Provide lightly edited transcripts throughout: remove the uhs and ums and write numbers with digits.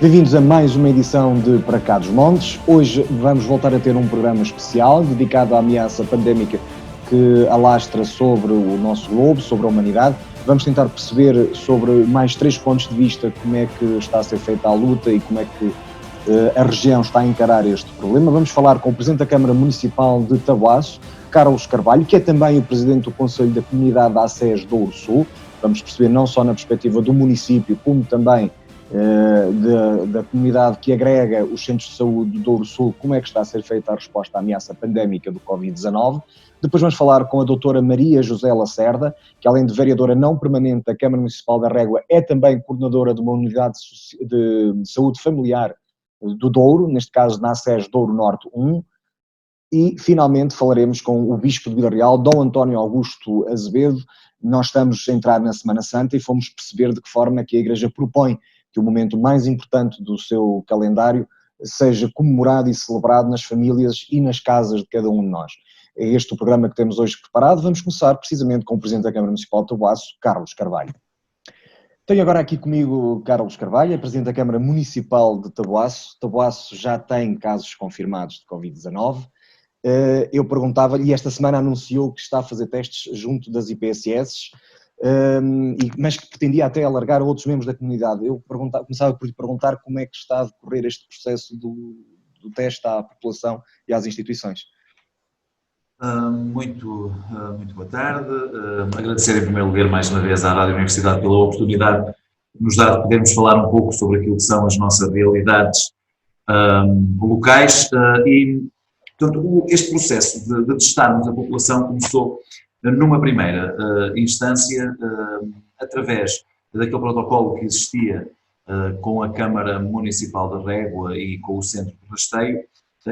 Bem-vindos a mais uma edição de Para Cá dos Montes. Hoje vamos voltar a ter um programa especial dedicado à ameaça pandémica que alastra sobre o nosso globo, sobre a humanidade. Vamos tentar perceber sobre mais 3 pontos de vista como é que está a ser feita a luta e como é que a região está a encarar este problema. Vamos falar com o Presidente da Câmara Municipal de Tabuaço, Carlos Carvalho, que é também o Presidente do Conselho da Comunidade da ACES Douro Sul. Vamos perceber não só na perspectiva do município, como também da comunidade que agrega os centros de saúde do Douro Sul, como é que está a ser feita a resposta à ameaça pandémica do Covid-19. Depois vamos falar com a doutora Maria José Lacerda, que além de vereadora não permanente da Câmara Municipal da Régua, é também coordenadora de uma unidade de saúde familiar do Douro, neste caso na ACES Douro Norte 1. E finalmente falaremos com o Bispo de Vila Real, Dom António Augusto Azevedo. Nós estamos a entrar na Semana Santa e fomos perceber de que forma que a Igreja propõe que o momento mais importante do seu calendário seja comemorado e celebrado nas famílias e nas casas de cada um de nós. É este o programa que temos hoje preparado. Vamos começar precisamente com o Presidente da Câmara Municipal de Tabuaço, Carlos Carvalho. Tenho agora aqui comigo Carlos Carvalho, Presidente da Câmara Municipal de Tabuaço. Tabuaço já tem casos confirmados de Covid-19. Eu perguntava-lhe, e esta semana anunciou que está a fazer testes junto das IPSS, mas que pretendia até alargar a outros membros da comunidade. Eu começava por lhe perguntar como é que está a decorrer este processo do teste à população e às instituições. Muito boa tarde. Agradecer em primeiro lugar mais uma vez à Rádio Universidade pela oportunidade que nos dá de podermos falar um pouco sobre aquilo que são as nossas realidades locais e, portanto, este processo de testarmos a população começou numa primeira instância através daquele protocolo que existia com a Câmara Municipal da Régua e com o Centro de Rasteio,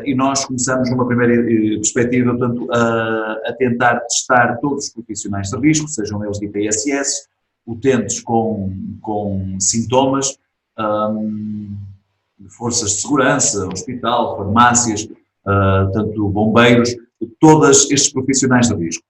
e nós começamos numa primeira perspectiva, portanto, a tentar testar todos os profissionais de risco, sejam eles de IPSS, utentes com sintomas, forças de segurança, hospital, farmácias, tanto bombeiros, todos estes profissionais de risco.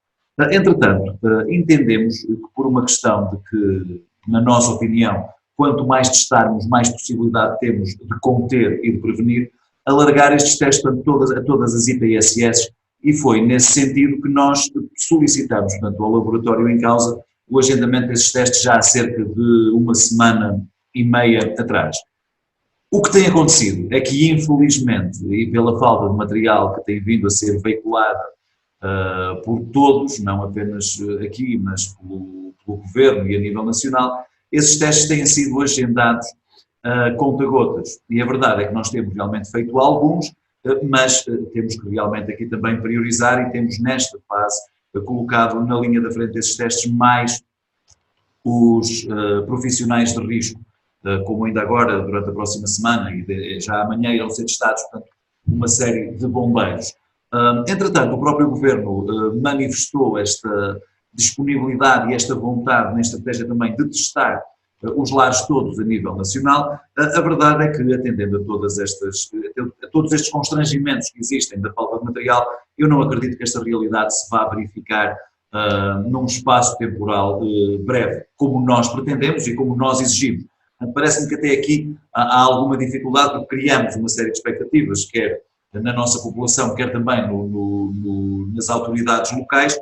Entretanto, entendemos que por uma questão de que, na nossa opinião, quanto mais testarmos, mais possibilidade temos de conter e de prevenir, alargar estes testes a todas as IPSS, e foi nesse sentido que nós solicitamos, portanto, ao laboratório em causa o agendamento desses testes já há cerca de uma semana e meia atrás. O que tem acontecido é que, infelizmente, e pela falta de material que tem vindo a ser veiculado por todos, não apenas aqui, mas pelo Governo e a nível nacional, esses testes têm sido agendados conta-gotas. E a verdade é que nós temos realmente feito alguns, mas temos que realmente aqui também priorizar e temos nesta fase colocado na linha da frente desses testes mais os profissionais de risco, como ainda agora, durante a próxima semana e já amanhã irão ser testados, portanto, uma série de bombeiros. Entretanto, o próprio Governo manifestou esta disponibilidade e esta vontade na estratégia também de testar os lares todos a nível nacional. A verdade é que, atendendo a todos estes constrangimentos que existem da falta de material, eu não acredito que esta realidade se vá verificar num espaço temporal breve, como nós pretendemos e como nós exigimos. Parece-me que até aqui há alguma dificuldade, porque criamos uma série de expectativas, quer na nossa população, quer também nas autoridades locais,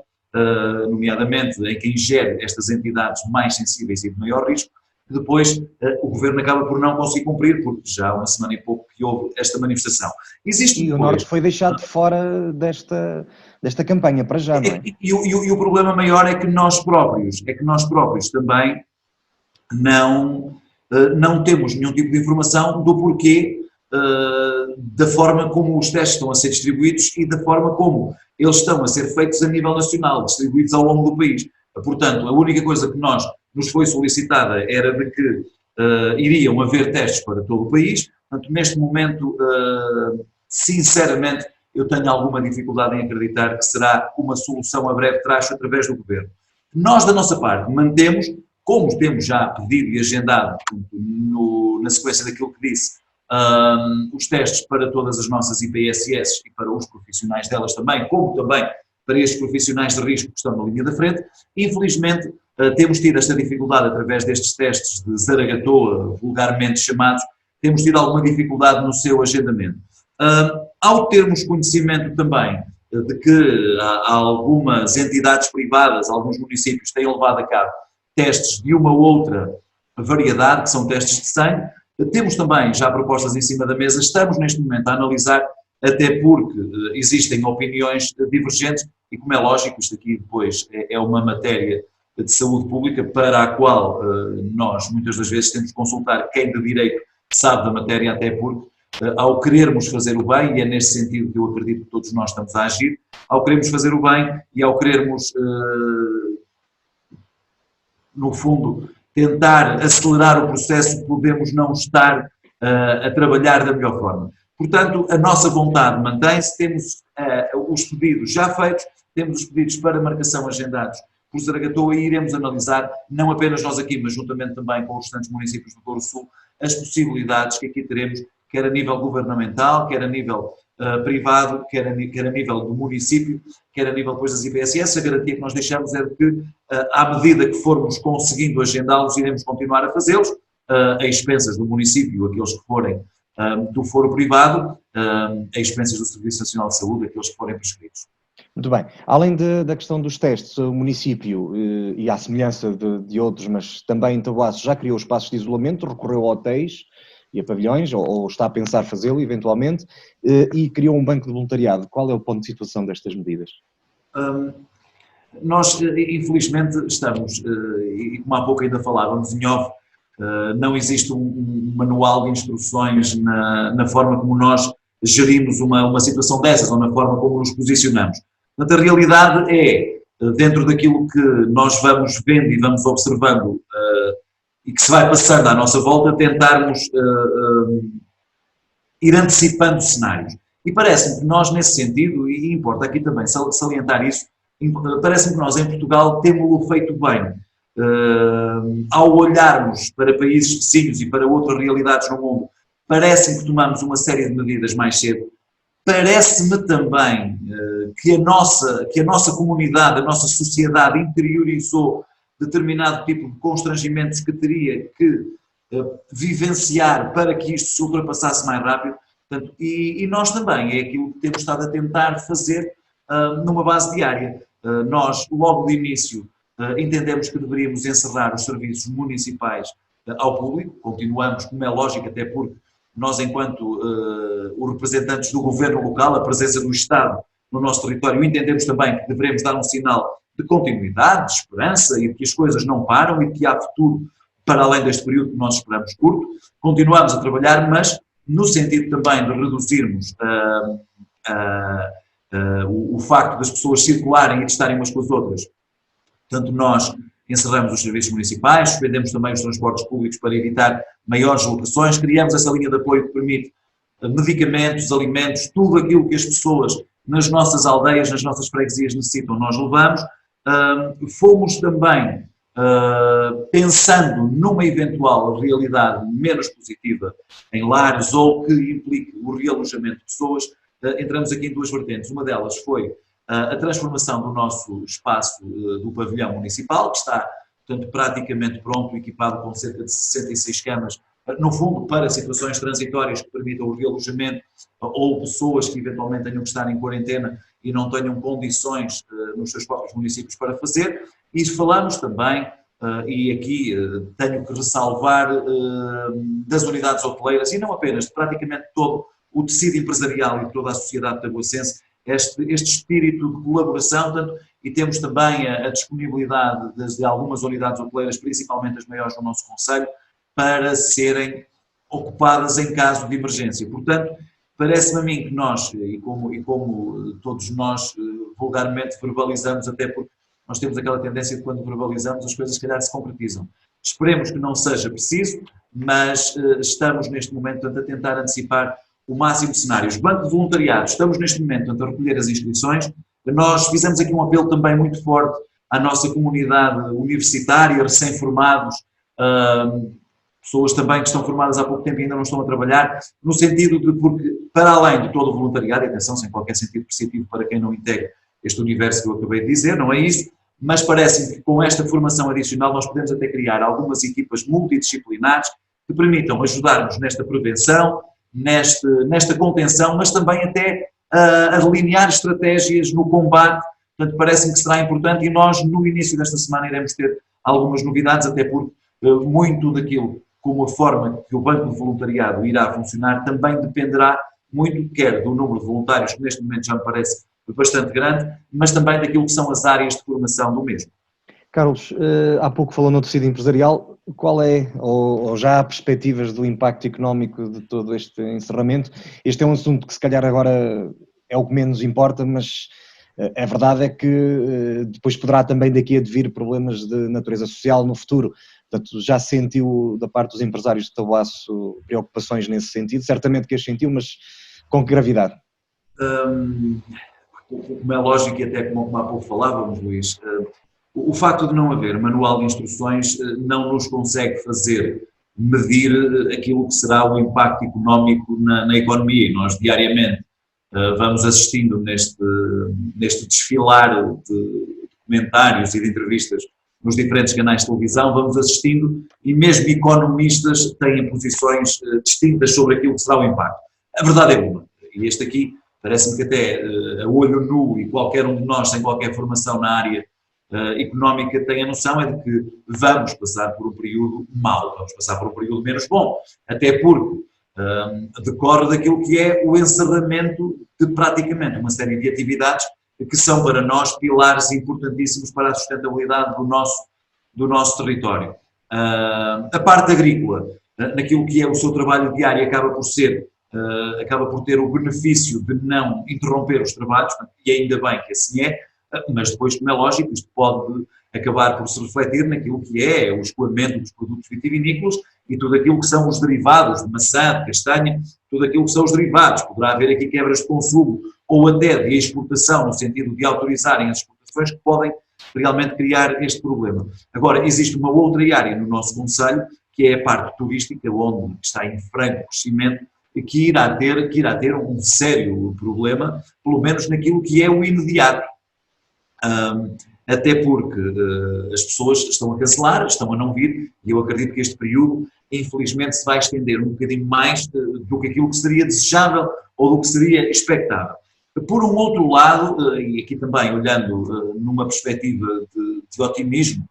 nomeadamente em quem gere estas entidades mais sensíveis e de maior risco, que depois o Governo acaba por não conseguir cumprir, porque já há uma semana e pouco que houve esta manifestação. Existe e o Norte foi deixado fora desta campanha, para já, não é? E o problema maior é que nós próprios também não temos nenhum tipo de informação do porquê da forma como os testes estão a ser distribuídos e da forma como eles estão a ser feitos a nível nacional, distribuídos ao longo do país. Portanto, a única coisa que nos foi solicitada era de que iriam haver testes para todo o país. Portanto, neste momento, sinceramente, eu tenho alguma dificuldade em acreditar que será uma solução a breve trecho através do Governo. Nós, da nossa parte, mantemos, como temos já pedido e agendado, na sequência daquilo que disse, os testes para todas as nossas IPSS e para os profissionais delas também, como também para estes profissionais de risco que estão na linha da frente. Infelizmente, temos tido esta dificuldade através destes testes de Zaragatoa, vulgarmente chamados, temos tido alguma dificuldade no seu agendamento. Ao termos conhecimento também de que há algumas entidades privadas, alguns municípios têm levado a cabo testes de uma ou outra variedade, que são testes de sangue, temos também já propostas em cima da mesa, estamos neste momento a analisar, até porque existem opiniões divergentes e, como é lógico, isto aqui depois é uma matéria de saúde pública para a qual nós muitas das vezes temos que consultar quem de direito sabe da matéria, até porque ao querermos fazer o bem, e é nesse sentido que eu acredito que todos nós estamos a agir, ao querermos fazer o bem e ao querermos, no fundo, tentar acelerar o processo, podemos não estar a trabalhar da melhor forma. Portanto, a nossa vontade mantém-se, temos os pedidos já feitos, temos os pedidos para marcação agendados por Zaragatoa e iremos analisar, não apenas nós aqui, mas juntamente também com os restantes municípios do Douro Sul, as possibilidades que aqui teremos, quer a nível governamental, quer a nível privado, quer a nível do município, quer a nível depois das IPSS. A garantia que nós deixamos é de que, à medida que formos conseguindo agendá-los, iremos continuar a fazê-los, a expensas do município, aqueles que forem do foro privado, a expensas do Serviço Nacional de Saúde, aqueles que forem prescritos. Muito bem. Além da questão dos testes, o município, e à semelhança de outros, mas também em Taboaço, já criou espaços de isolamento, recorreu a hotéis e a pavilhões, ou está a pensar fazê-lo eventualmente, e criou um banco de voluntariado. Qual é o ponto de situação destas medidas? Nós, infelizmente, estamos, e como há pouco ainda falávamos em off, não existe um manual de instruções na forma como nós gerimos uma situação dessas, ou na forma como nos posicionamos. Portanto, a realidade é, dentro daquilo que nós vamos vendo e vamos observando e que se vai passando à nossa volta, tentarmos ir antecipando cenários. E parece-me que nós, nesse sentido, e importa aqui também salientar isso, parece-me que nós em Portugal temos-lo feito bem. Ao olharmos para países vizinhos e para outras realidades no mundo, parece-me que tomamos uma série de medidas mais cedo. Parece-me também que a nossa comunidade, a nossa sociedade interiorizou determinado tipo de constrangimentos que teria que vivenciar para que isto se ultrapassasse mais rápido. Portanto, e nós também, é aquilo que temos estado a tentar fazer numa base diária. Nós, logo de início, entendemos que deveríamos encerrar os serviços municipais ao público, continuamos, como é lógico, até porque nós, enquanto os representantes do governo local, a presença do Estado no nosso território, entendemos também que devemos dar um sinal de continuidade, de esperança e de que as coisas não param e de que há futuro para além deste período que nós esperamos curto. Continuamos a trabalhar, mas no sentido também de reduzirmos o facto das pessoas circularem e de estarem umas com as outras. Portanto, nós encerramos os serviços municipais, suspendemos também os transportes públicos para evitar maiores locações, criamos essa linha de apoio que permite medicamentos, alimentos, tudo aquilo que as pessoas nas nossas aldeias, nas nossas freguesias necessitam, nós levamos. Fomos também pensando numa eventual realidade menos positiva em lares ou que implique o realojamento de pessoas, entramos aqui em duas vertentes. Uma delas foi a transformação do nosso espaço do pavilhão municipal, que está, portanto, praticamente pronto, equipado com cerca de 66 camas, no fundo, para situações transitórias que permitam o realojamento ou pessoas que eventualmente tenham que estar em quarentena e não tenham condições nos seus próprios municípios para fazer. E falamos também, e aqui tenho que ressalvar, das unidades hoteleiras, e não apenas, de praticamente todo o tecido empresarial e de toda a sociedade taboacense, este espírito de colaboração, tanto, e temos também a disponibilidade de algumas unidades hoteleiras, principalmente as maiores do nosso concelho, para serem ocupadas em caso de emergência. Portanto, parece-me a mim que nós, e como todos nós vulgarmente verbalizamos, até porque nós temos aquela tendência de quando verbalizamos as coisas se calhar se concretizam. Esperemos que não seja preciso, mas estamos neste momento a tentar antecipar o máximo de cenários. Banco de voluntariado, estamos neste momento a recolher as inscrições. Nós fizemos aqui um apelo também muito forte à nossa comunidade universitária, recém-formados, pessoas também que estão formadas há pouco tempo e ainda não estão a trabalhar, no sentido de, porque para além de todo o voluntariado, e atenção, sem qualquer sentido perceptivo para quem não integra este universo que eu acabei de dizer, não é isso, mas parece-me que com esta formação adicional nós podemos até criar algumas equipas multidisciplinares que permitam ajudar-nos nesta prevenção, nesta contenção, mas também até a delinear estratégias no combate. Portanto, parece-me que será importante e nós, no início desta semana, iremos ter algumas novidades, até porque muito daquilo, como a forma que o Banco de Voluntariado irá funcionar, também dependerá muito, quer do número de voluntários, que neste momento já me parece bastante grande, mas também daquilo que são as áreas de formação do mesmo. Carlos, há pouco falou no tecido empresarial, qual é, ou já há perspectivas do impacto económico de todo este encerramento? Este é um assunto que se calhar agora é o que menos importa, mas a verdade é que depois poderá também daqui advir problemas de natureza social no futuro. Portanto, já sentiu da parte dos empresários de Taboaço preocupações nesse sentido? Certamente que as sentiu, mas com que gravidade? Como é lógico e até como há pouco falávamos, Luís, o facto de não haver manual de instruções não nos consegue fazer medir aquilo que será o impacto económico na economia e nós diariamente vamos assistindo neste desfilar de comentários e de entrevistas nos diferentes canais de televisão, vamos assistindo e mesmo economistas têm posições distintas sobre aquilo que será o impacto. A verdade é uma, e este aqui parece-me que até a olho nu e qualquer um de nós sem qualquer formação na área económica tem a noção é de que vamos passar por um período mau, vamos passar por um período menos bom, até porque decorre daquilo que é o encerramento de praticamente uma série de atividades que são para nós pilares importantíssimos para a sustentabilidade do nosso território. A parte agrícola, naquilo que é o seu trabalho diário, acaba por ter o benefício de não interromper os trabalhos, e ainda bem que assim é, mas depois, como é lógico, isto pode acabar por se refletir naquilo que é o escoamento dos produtos vitivinícolas e tudo aquilo que são os derivados de maçã, de castanha, tudo aquilo que são os derivados. Poderá haver aqui quebras de consumo ou até de exportação, no sentido de autorizarem as exportações que podem realmente criar este problema. Agora, existe uma outra área no nosso concelho, que é a parte turística, onde está em franco crescimento, que irá ter um sério problema, pelo menos naquilo que é o imediato. Até porque as pessoas estão a cancelar, estão a não vir, e eu acredito que este período, infelizmente, se vai estender um bocadinho mais do que aquilo que seria desejável ou do que seria expectável. Por um outro lado, e aqui também olhando numa perspectiva de otimismo,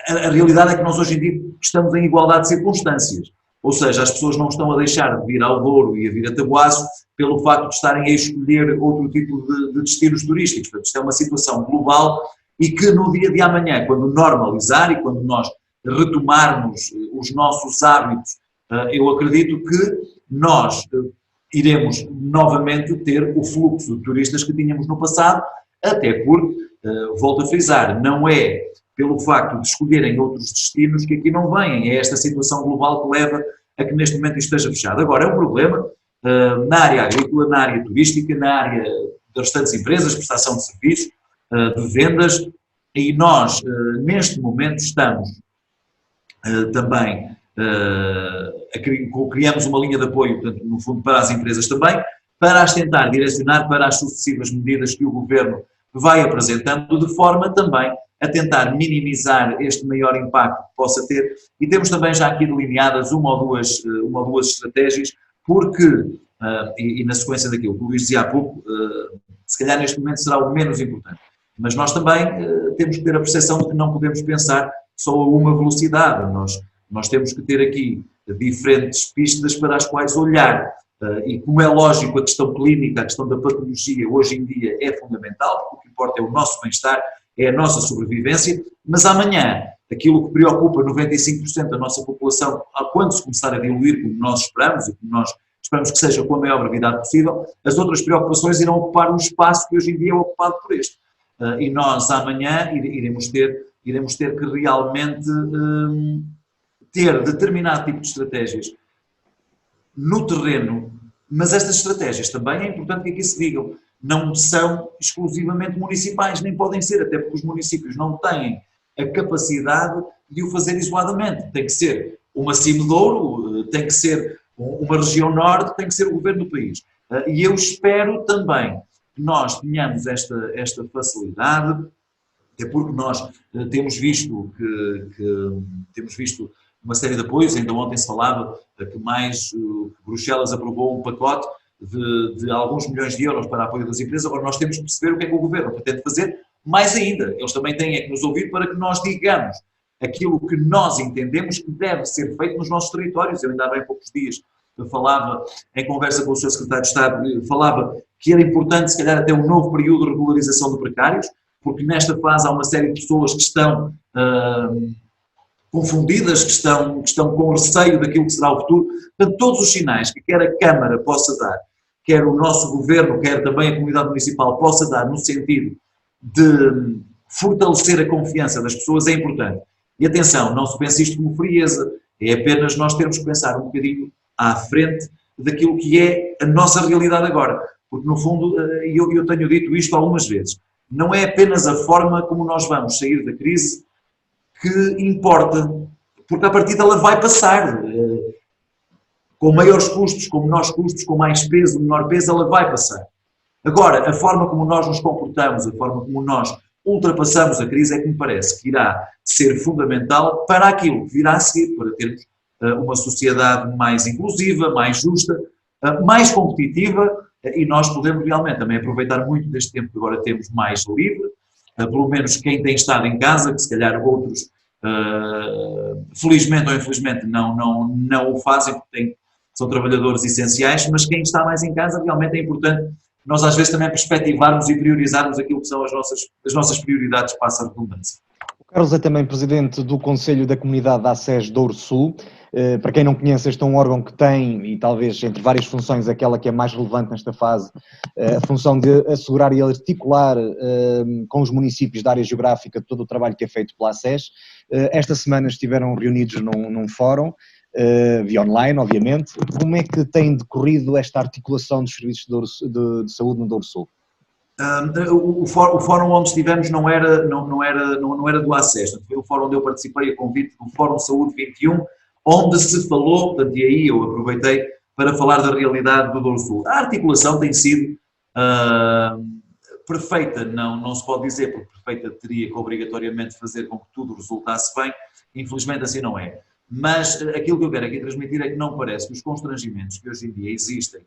a realidade é que nós hoje em dia estamos em igualdade de circunstâncias. Ou seja, as pessoas não estão a deixar de vir ao Douro e a vir a Taboaço pelo facto de estarem a escolher outro tipo de destinos turísticos. Portanto, isto é uma situação global e que no dia de amanhã, quando normalizar e quando nós retomarmos os nossos hábitos, eu acredito que nós iremos novamente ter o fluxo de turistas que tínhamos no passado, até porque, volto a frisar, não é pelo facto de escolherem outros destinos que aqui não vêm, é esta situação global que leva a que neste momento isto esteja fechado. Agora, é um problema na área agrícola, na área turística, na área das restantes empresas, prestação de serviços, de vendas, e nós, neste momento, estamos também, criamos uma linha de apoio, portanto, no fundo, para as empresas também, para as tentar direcionar para as sucessivas medidas que o Governo vai apresentando, de forma também a tentar minimizar este maior impacto que possa ter, e temos também já aqui delineadas uma ou duas estratégias, porque, e na sequência daquilo que o Luís dizia há pouco, se calhar neste momento será o menos importante, mas nós também temos que ter a percepção de que não podemos pensar só a uma velocidade, nós temos que ter aqui diferentes pistas para as quais olhar, e como é lógico a questão clínica, a questão da patologia hoje em dia é fundamental, porque o que importa é o nosso bem-estar, é a nossa sobrevivência, mas amanhã, aquilo que preocupa 95% da nossa população, quando se começar a diluir, como nós esperamos, e como nós esperamos que seja com a maior brevidade possível, as outras preocupações irão ocupar um espaço que hoje em dia é ocupado por este. E nós amanhã iremos ter que realmente ter determinado tipo de estratégias no terreno, mas estas estratégias também é importante que aqui se digam, não são exclusivamente municipais, nem podem ser, até porque os municípios não têm a capacidade de o fazer isoladamente. Tem que ser uma Cimedouro, tem que ser uma região norte, tem que ser o governo do país. E eu espero também que nós tenhamos esta facilidade, até porque nós temos visto uma série de apoios. Ainda ontem se falava que Bruxelas aprovou um pacote de alguns milhões de euros para apoio das empresas. Agora nós temos que perceber o que é que o Governo pretende fazer. Mais ainda, eles também têm que nos ouvir para que nós digamos aquilo que nós entendemos que deve ser feito nos nossos territórios. Eu ainda há bem poucos dias falava, em conversa com o Sr. Secretário de Estado, falava que era importante, se calhar, até um novo período de regularização de precários, porque nesta fase há uma série de pessoas que estão confundidas, que estão com receio daquilo que será o futuro. Portanto, todos os sinais que quer a Câmara possa dar, quer o nosso Governo, quer também a comunidade municipal possa dar no sentido de fortalecer a confiança das pessoas é importante. E atenção, não se pense isto como frieza, é apenas nós termos que pensar um bocadinho à frente daquilo que é a nossa realidade agora. Porque, no fundo, eu tenho dito isto algumas vezes, não é apenas a forma como nós vamos sair da crise que importa, porque a partida ela vai passar. Com maiores custos, com menores custos, com mais peso, menor peso, ela vai passar. Agora, a forma como nós nos comportamos, a forma como nós ultrapassamos a crise é que me parece que irá ser fundamental para aquilo que virá a seguir, para termos uma sociedade mais inclusiva, mais justa, mais competitiva, e nós podemos realmente também aproveitar muito deste tempo que agora temos mais livre, pelo menos quem tem estado em casa, que se calhar outros, felizmente ou infelizmente, não o fazem, porque são trabalhadores essenciais, mas quem está mais em casa realmente é importante nós às vezes também perspectivarmos e priorizarmos aquilo que são as nossas prioridades, passa a redundância. O Carlos é também presidente do Conselho da Comunidade da ACES Douro Sul. Para quem não conhece, este é um órgão que tem, e talvez entre várias funções, aquela que é mais relevante nesta fase, a função de assegurar e articular com os municípios da área geográfica todo o trabalho que é feito pela ACES. Esta semana estiveram reunidos num fórum, via online, obviamente. Como é que tem decorrido esta articulação dos serviços de saúde no Douro Sul? O fórum onde estivemos não era do ACES, foi o fórum onde eu participei a convite do Fórum Saúde 21, onde se falou, portanto, e aí eu aproveitei para falar da realidade do Douro Sul. A articulação tem sido perfeita, não se pode dizer, porque perfeita teria que obrigatoriamente fazer com que tudo resultasse bem, infelizmente assim não é. Mas aquilo que eu quero aqui transmitir é que não parece que os constrangimentos que hoje em dia existem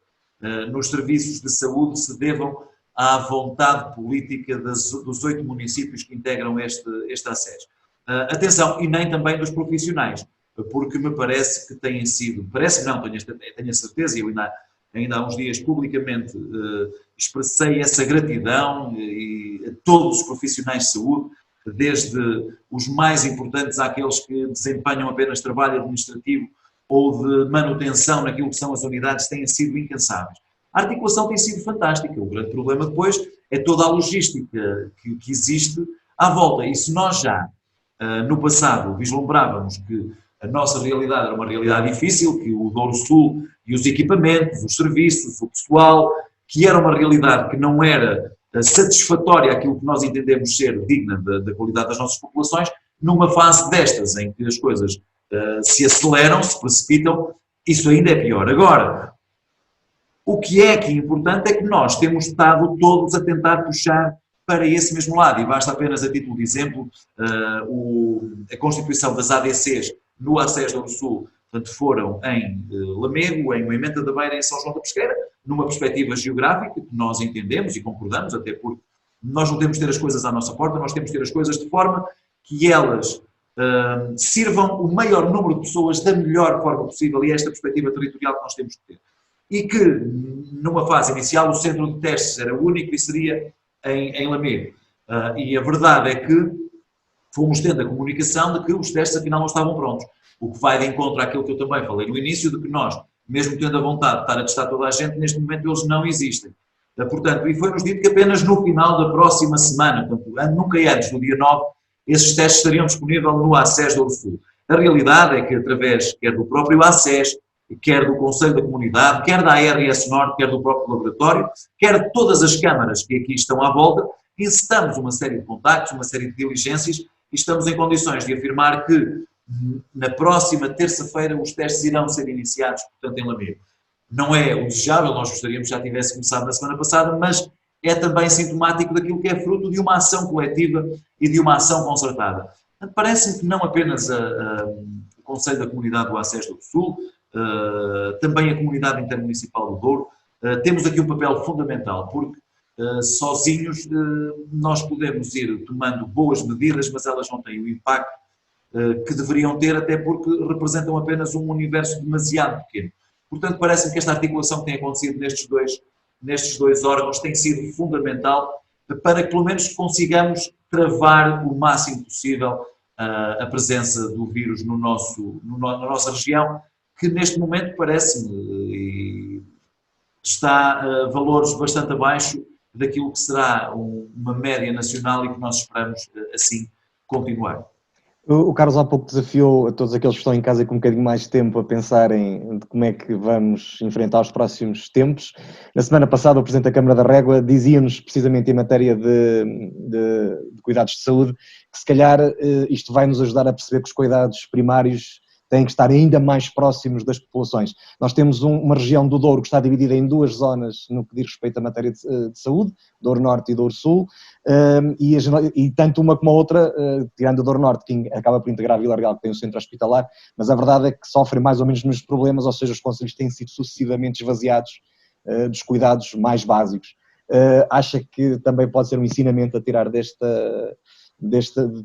nos serviços de saúde se devam à vontade política dos 8 municípios que integram este ACES. Atenção, e nem também dos profissionais, porque me parece que têm sido, tenho a certeza, e eu ainda há uns dias publicamente expressei essa gratidão a todos os profissionais de saúde, desde os mais importantes àqueles que desempenham apenas trabalho administrativo ou de manutenção naquilo que são as unidades, têm sido incansáveis. A articulação tem sido fantástica, o grande problema depois é toda a logística que existe à volta, e se nós já no passado vislumbrávamos que a nossa realidade era uma realidade difícil, que o Douro Sul e os equipamentos, os serviços, o pessoal, que era uma realidade que não era satisfatória àquilo que nós entendemos ser digna da qualidade das nossas populações, numa fase destas, em que as coisas se aceleram, se precipitam, isso ainda é pior. Agora, o que é importante é que nós temos estado todos a tentar puxar para esse mesmo lado, e basta apenas a título de exemplo a constituição das ADCs no ACES Douro Sul, portanto foram em Lamego, em Moimenta da Beira e em São João da Pesqueira, numa perspectiva geográfica que nós entendemos e concordamos, até porque nós não temos de ter as coisas à nossa porta, nós temos de ter as coisas de forma que elas sirvam o maior número de pessoas da melhor forma possível, e esta perspectiva territorial que nós temos de ter. E que, numa fase inicial, o centro de testes era único e seria em Lamego. E a verdade é que fomos tendo a comunicação de que os testes afinal não estavam prontos. O que vai de encontro àquilo que eu também falei no início, de que nós, mesmo tendo a vontade de estar a testar toda a gente, neste momento eles não existem. Portanto, e foi-nos dito que apenas no final da próxima semana, portanto, nunca antes do dia 9, esses testes estariam disponíveis no ACES Douro Sul. A realidade é que através, quer do próprio ACES, quer do Conselho da Comunidade, quer da ARS Norte, quer do próprio laboratório, quer de todas as câmaras que aqui estão à volta, incitamos uma série de contactos, uma série de diligências, e estamos em condições de afirmar que na próxima terça-feira os testes irão ser iniciados, portanto, em Lamego. Não é o desejável, nós gostaríamos que já tivesse começado na semana passada, mas é também sintomático daquilo que é fruto de uma ação coletiva e de uma ação concertada. Parece-me que não apenas o Conselho da Comunidade do Acesso do Sul, também a Comunidade Intermunicipal do Douro. Temos aqui um papel fundamental, porque sozinhos nós podemos ir tomando boas medidas, mas elas não têm o impacto que deveriam ter, até porque representam apenas um universo demasiado pequeno. Portanto, parece-me que esta articulação que tem acontecido nestes dois órgãos tem sido fundamental para que pelo menos consigamos travar o máximo possível a presença do vírus na nossa região, que neste momento parece-me está a valores bastante abaixo daquilo que será uma média nacional e que nós esperamos assim continuar. O Carlos há pouco desafiou a todos aqueles que estão em casa com um bocadinho mais de tempo a pensarem de como é que vamos enfrentar os próximos tempos. Na semana passada o Presidente da Câmara da Régua dizia-nos precisamente em matéria de cuidados de saúde que se calhar isto vai nos ajudar a perceber que os cuidados primários têm que estar ainda mais próximos das populações. Nós temos uma região do Douro que está dividida em duas zonas no que diz respeito à matéria de saúde, Douro Norte e Douro Sul, e tanto uma como a outra, tirando o Douro Norte, que acaba por integrar a Vila Real, que tem um centro hospitalar, mas a verdade é que sofrem mais ou menos nos problemas, ou seja, os concelhos têm sido sucessivamente esvaziados dos cuidados mais básicos. Acha que também pode ser um ensinamento a tirar de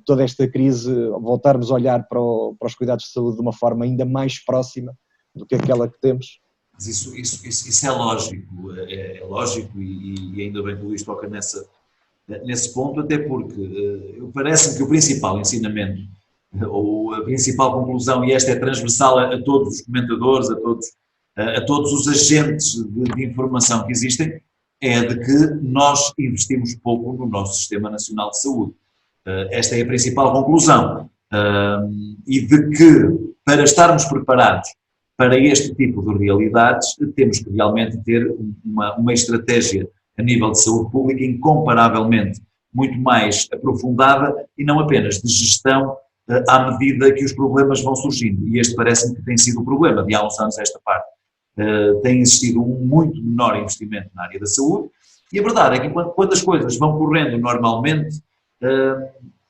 toda esta crise, voltarmos a olhar para os cuidados de saúde de uma forma ainda mais próxima do que aquela que temos? Mas isso é lógico e ainda bem que o Luís toca nesse ponto, até porque parece-me que o principal ensinamento, ou a principal conclusão, e esta é transversal a todos os comentadores, a todos os agentes de informação que existem, é de que nós investimos pouco no nosso Sistema Nacional de Saúde. Esta é a principal conclusão, e de que para estarmos preparados para este tipo de realidades temos que realmente ter uma estratégia a nível de saúde pública incomparavelmente muito mais aprofundada e não apenas de gestão à medida que os problemas vão surgindo, e este parece-me que tem sido o problema de há uns anos a esta parte. Tem existido um muito menor investimento na área da saúde, e a verdade é que quando as coisas vão correndo normalmente,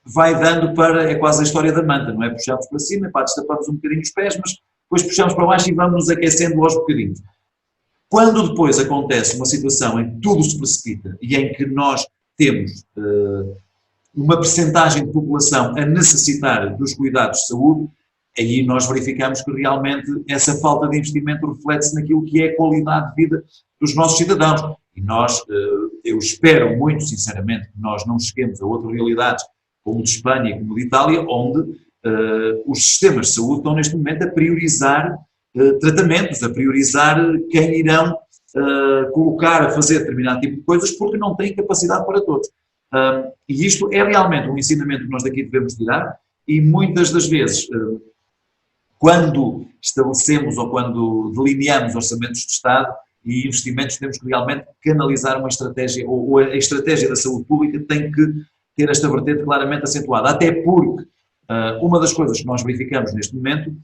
vai dando é quase a história da manta, não é? Puxamos para cima, destapamos um bocadinho os pés, mas depois puxamos para baixo e vamos nos aquecendo aos bocadinhos. Quando depois acontece uma situação em que tudo se precipita e em que nós temos uma percentagem de população a necessitar dos cuidados de saúde, aí nós verificamos que realmente essa falta de investimento reflete-se naquilo que é a qualidade de vida dos nossos cidadãos. E eu espero muito sinceramente que nós não cheguemos a outras realidades como de Espanha e como de Itália, onde os sistemas de saúde estão neste momento a priorizar tratamentos, a priorizar quem irão colocar a fazer determinado tipo de coisas porque não têm capacidade para todos. E isto é realmente um ensinamento que nós daqui devemos tirar, e muitas das vezes, quando estabelecemos ou quando delineamos orçamentos de Estado e investimentos, temos que realmente canalizar uma estratégia, ou a estratégia da saúde pública tem que ter esta vertente claramente acentuada, até porque uma das coisas que nós verificamos neste momento,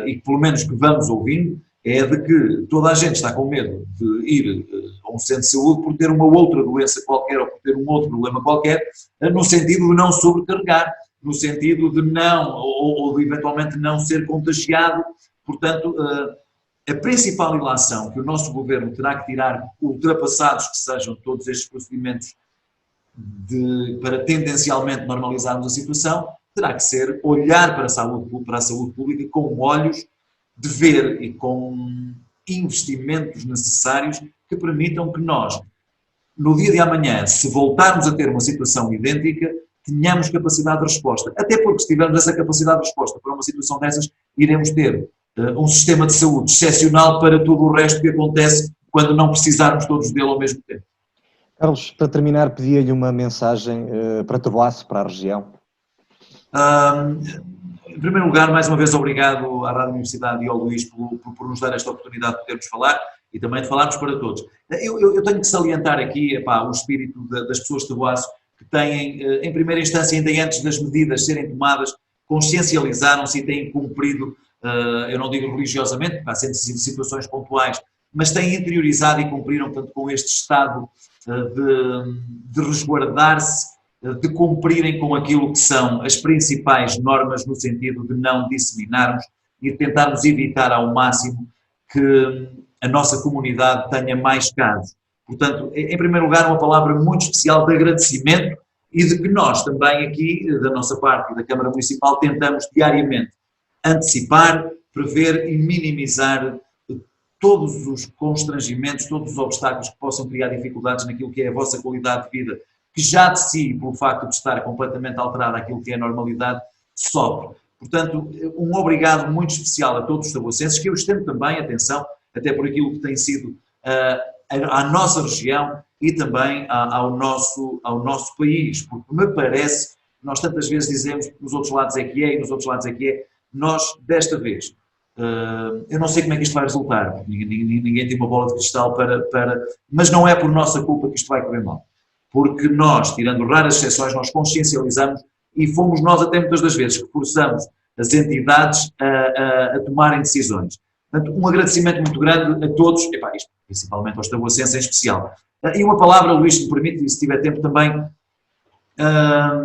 e que pelo menos que vamos ouvindo, é de que toda a gente está com medo de ir a um centro de saúde por ter uma outra doença qualquer ou por ter um outro problema qualquer, no sentido de não sobrecarregar, no sentido de não, ou de eventualmente não ser contagiado. Portanto, a principal ilação que o nosso governo terá que tirar, ultrapassados que sejam todos estes procedimentos para tendencialmente normalizarmos a situação, terá que ser olhar para a saúde pública com olhos de ver e com investimentos necessários que permitam que nós, no dia de amanhã, se voltarmos a ter uma situação idêntica, tenhamos capacidade de resposta. Até porque se tivermos essa capacidade de resposta para uma situação dessas, iremos ter um sistema de saúde excepcional para todo o resto que acontece quando não precisarmos todos dele ao mesmo tempo. Carlos, para terminar, pedia-lhe uma mensagem para Taboaço, para a região. Em primeiro lugar, mais uma vez, obrigado à Rádio Universidade e ao Luís por nos dar esta oportunidade de podermos falar e também de falarmos para todos. Eu tenho que salientar aqui o espírito das pessoas de Taboaço, que têm, em primeira instância, ainda antes das medidas serem tomadas, consciencializaram-se e têm cumprido, eu não digo religiosamente, porque há sempre situações pontuais, mas têm interiorizado e cumpriram, portanto, com este estado de resguardar-se, de cumprirem com aquilo que são as principais normas no sentido de não disseminarmos e tentarmos evitar ao máximo que a nossa comunidade tenha mais casos. Portanto, em primeiro lugar, uma palavra muito especial de agradecimento e de que nós também aqui, da nossa parte e da Câmara Municipal, tentamos diariamente antecipar, prever e minimizar todos os constrangimentos, todos os obstáculos que possam criar dificuldades naquilo que é a vossa qualidade de vida, que já de si, pelo facto de estar completamente alterada àquilo que é a normalidade, sofre. Portanto, um obrigado muito especial a todos os taboacenses, que eu estendo também atenção, até por aquilo que tem sido à nossa região e também ao nosso país, porque me parece, nós tantas vezes dizemos que nos outros lados é que é e nos outros lados é que é, nós, desta vez, eu não sei como é que isto vai resultar, ninguém tem uma bola de cristal mas não é por nossa culpa que isto vai correr mal, porque nós, tirando raras exceções, nós consciencializamos e fomos nós até muitas das vezes que forçamos as entidades a tomarem decisões. Portanto, um agradecimento muito grande a todos, isto, principalmente aos taboacenses em especial. E uma palavra, Luís, se me permite, se tiver tempo também, a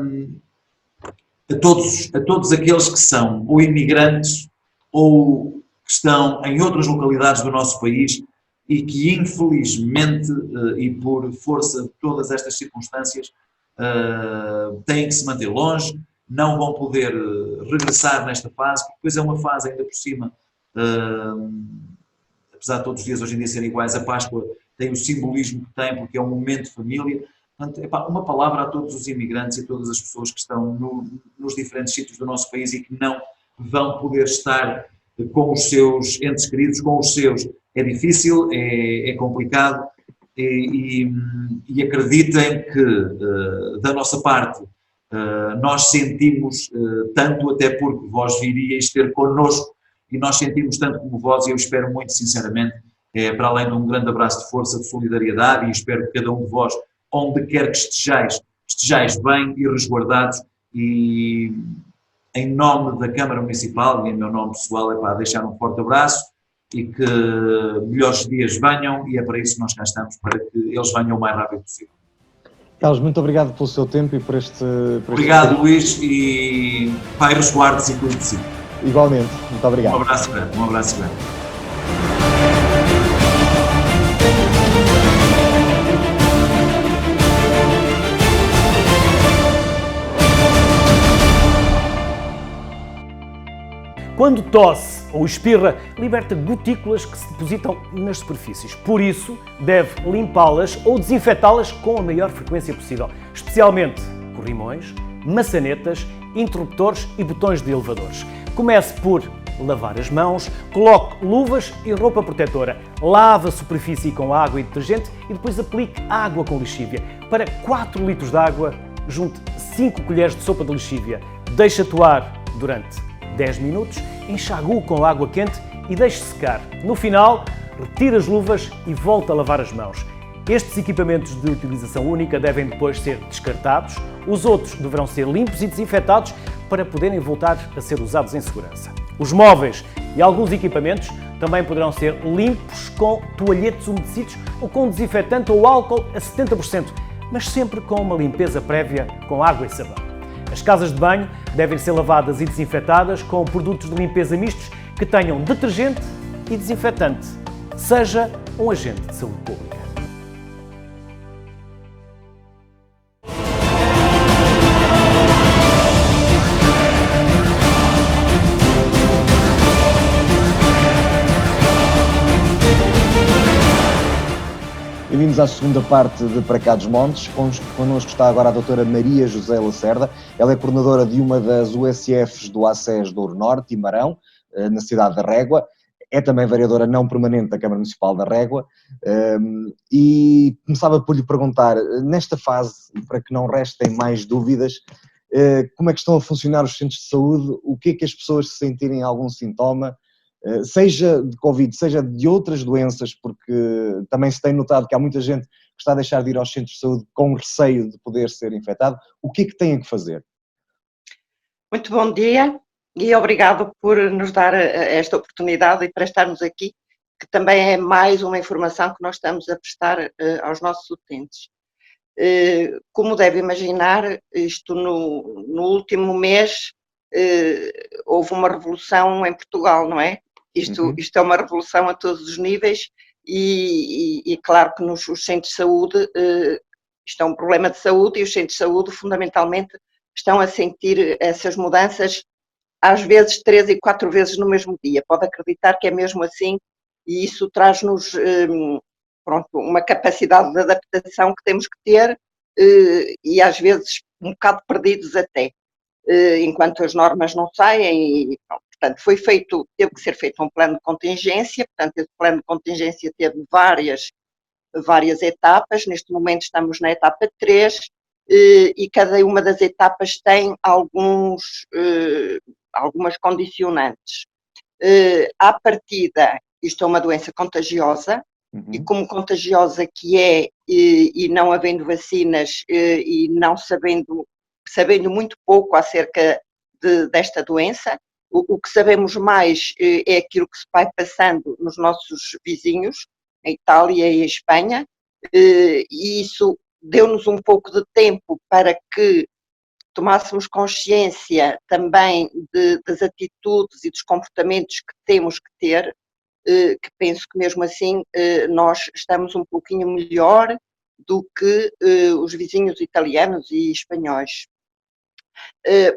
todos aqueles que são ou imigrantes ou que estão em outras localidades do nosso país e que infelizmente e por força de todas estas circunstâncias têm que se manter longe, não vão poder regressar nesta fase, porque depois é uma fase ainda por cima, apesar de todos os dias hoje em dia serem iguais, a Páscoa tem o simbolismo que tem, porque é um momento de família. Portanto, uma palavra a todos os imigrantes e a todas as pessoas que estão nos diferentes sítios do nosso país e que não vão poder estar com os seus entes queridos, com os seus. É difícil, é complicado e acreditem que, da nossa parte, nós sentimos tanto, até porque vós viríeis ter connosco e nós sentimos tanto como vós e eu espero muito sinceramente, para além de um grande abraço de força, de solidariedade e espero que cada um de vós, onde quer que estejais bem e resguardados e em nome da Câmara Municipal e em meu nome pessoal é para deixar um forte abraço e que melhores dias venham e é para isso que nós cá estamos, para que eles venham o mais rápido possível. Carlos, muito obrigado pelo seu tempo e por Obrigado, Luís, e pai resguarde-se e cuide de si. Igualmente, muito obrigado. Um abraço grande, um abraço grande. Quando tosse ou espirra, liberta gotículas que se depositam nas superfícies. Por isso, deve limpá-las ou desinfetá-las com a maior frequência possível, especialmente corrimões, maçanetas, interruptores e botões de elevadores. Comece por lavar as mãos, coloque luvas e roupa protetora, lave a superfície com água e detergente e depois aplique água com lexívia. Para 4 litros de água, junte 5 colheres de sopa de lexívia. Deixe atuar durante 10 minutos, enxague-o com água quente e deixe secar. No final, retire as luvas e volte a lavar as mãos. Estes equipamentos de utilização única devem depois ser descartados, os outros deverão ser limpos e desinfetados para poderem voltar a ser usados em segurança. Os móveis e alguns equipamentos também poderão ser limpos com toalhetes umedecidos ou com desinfetante ou álcool a 70%, mas sempre com uma limpeza prévia com água e sabão. As casas de banho devem ser lavadas e desinfetadas com produtos de limpeza mistos que tenham detergente e desinfetante. Seja um agente de saúde pública. Bem-vindos à segunda parte de Para Cá dos Montes. Connosco está agora a doutora Maria José Lacerda. Ela é coordenadora de uma das USFs do ACES Douro Norte e Marão, na cidade da Régua. É também vereadora não permanente da Câmara Municipal da Régua. E começava por lhe perguntar, nesta fase, para que não restem mais dúvidas, como é que estão a funcionar os centros de saúde? O que é que as pessoas se sentirem algum sintoma? Seja de Covid, seja de outras doenças, porque também se tem notado que há muita gente que está a deixar de ir aos centros de saúde com receio de poder ser infectado. O que é que têm que fazer? Muito bom dia e obrigado por nos dar esta oportunidade e para estarmos aqui, que também é mais uma informação que nós estamos a prestar aos nossos utentes. Como deve imaginar, isto no último mês houve uma revolução em Portugal, não é? Isto é uma revolução a todos os níveis e claro que nos centros de saúde, isto é um problema de saúde e os centros de saúde fundamentalmente estão a sentir essas mudanças às vezes 3 e 4 vezes no mesmo dia. Pode acreditar que é mesmo assim e isso traz-nos uma capacidade de adaptação que temos que ter e às vezes um bocado perdidos até, enquanto as normas não saem. Portanto, teve que ser feito um plano de contingência, portanto, esse plano de contingência teve várias etapas, neste momento estamos na etapa 3, e cada uma das etapas tem algumas condicionantes. À partida, isto é uma doença contagiosa, e como contagiosa que é, e não havendo vacinas, e não sabendo muito pouco acerca desta doença, o que sabemos mais é aquilo que se vai passando nos nossos vizinhos, em Itália e em Espanha, e isso deu-nos um pouco de tempo para que tomássemos consciência também das atitudes e dos comportamentos que temos que ter, que penso que mesmo assim nós estamos um pouquinho melhor do que os vizinhos italianos e espanhóis.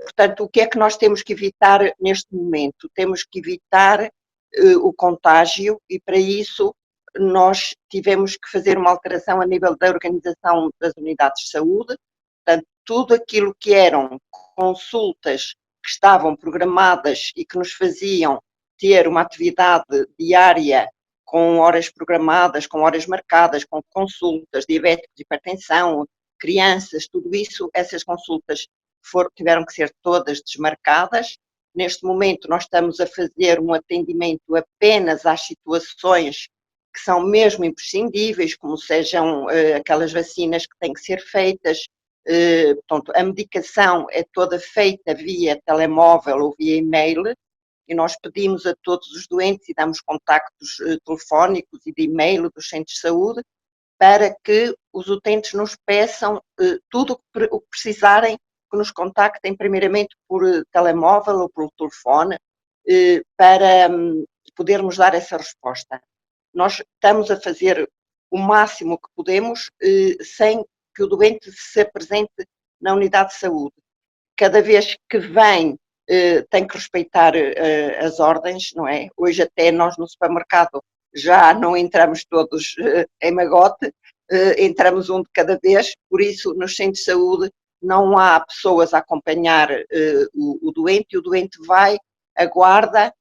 Portanto, o que é que nós temos que evitar neste momento? Temos que evitar o contágio e para isso nós tivemos que fazer uma alteração a nível da organização das unidades de saúde. Portanto, tudo aquilo que eram consultas que estavam programadas e que nos faziam ter uma atividade diária com horas programadas, com horas marcadas, com consultas, diabéticos, hipertensão, crianças, tudo isso, essas consultas tiveram que ser todas desmarcadas. Neste momento nós estamos a fazer um atendimento apenas às situações que são mesmo imprescindíveis, como sejam aquelas vacinas que têm que ser feitas. Portanto, a medicação é toda feita via telemóvel ou via e-mail, e nós pedimos a todos os doentes e damos contactos telefónicos e de e-mail dos centros de saúde para que os utentes nos peçam tudo o que precisarem, que nos contactem primeiramente por telemóvel ou por telefone, para podermos dar essa resposta. Nós estamos a fazer o máximo que podemos sem que o doente se apresente na unidade de saúde. Cada vez que vem, tem que respeitar as ordens, não é? Hoje até nós no supermercado já não entramos todos em magote, entramos um de cada vez, por isso nos centros de saúde não há pessoas a acompanhar o doente, e o doente vai, aguarda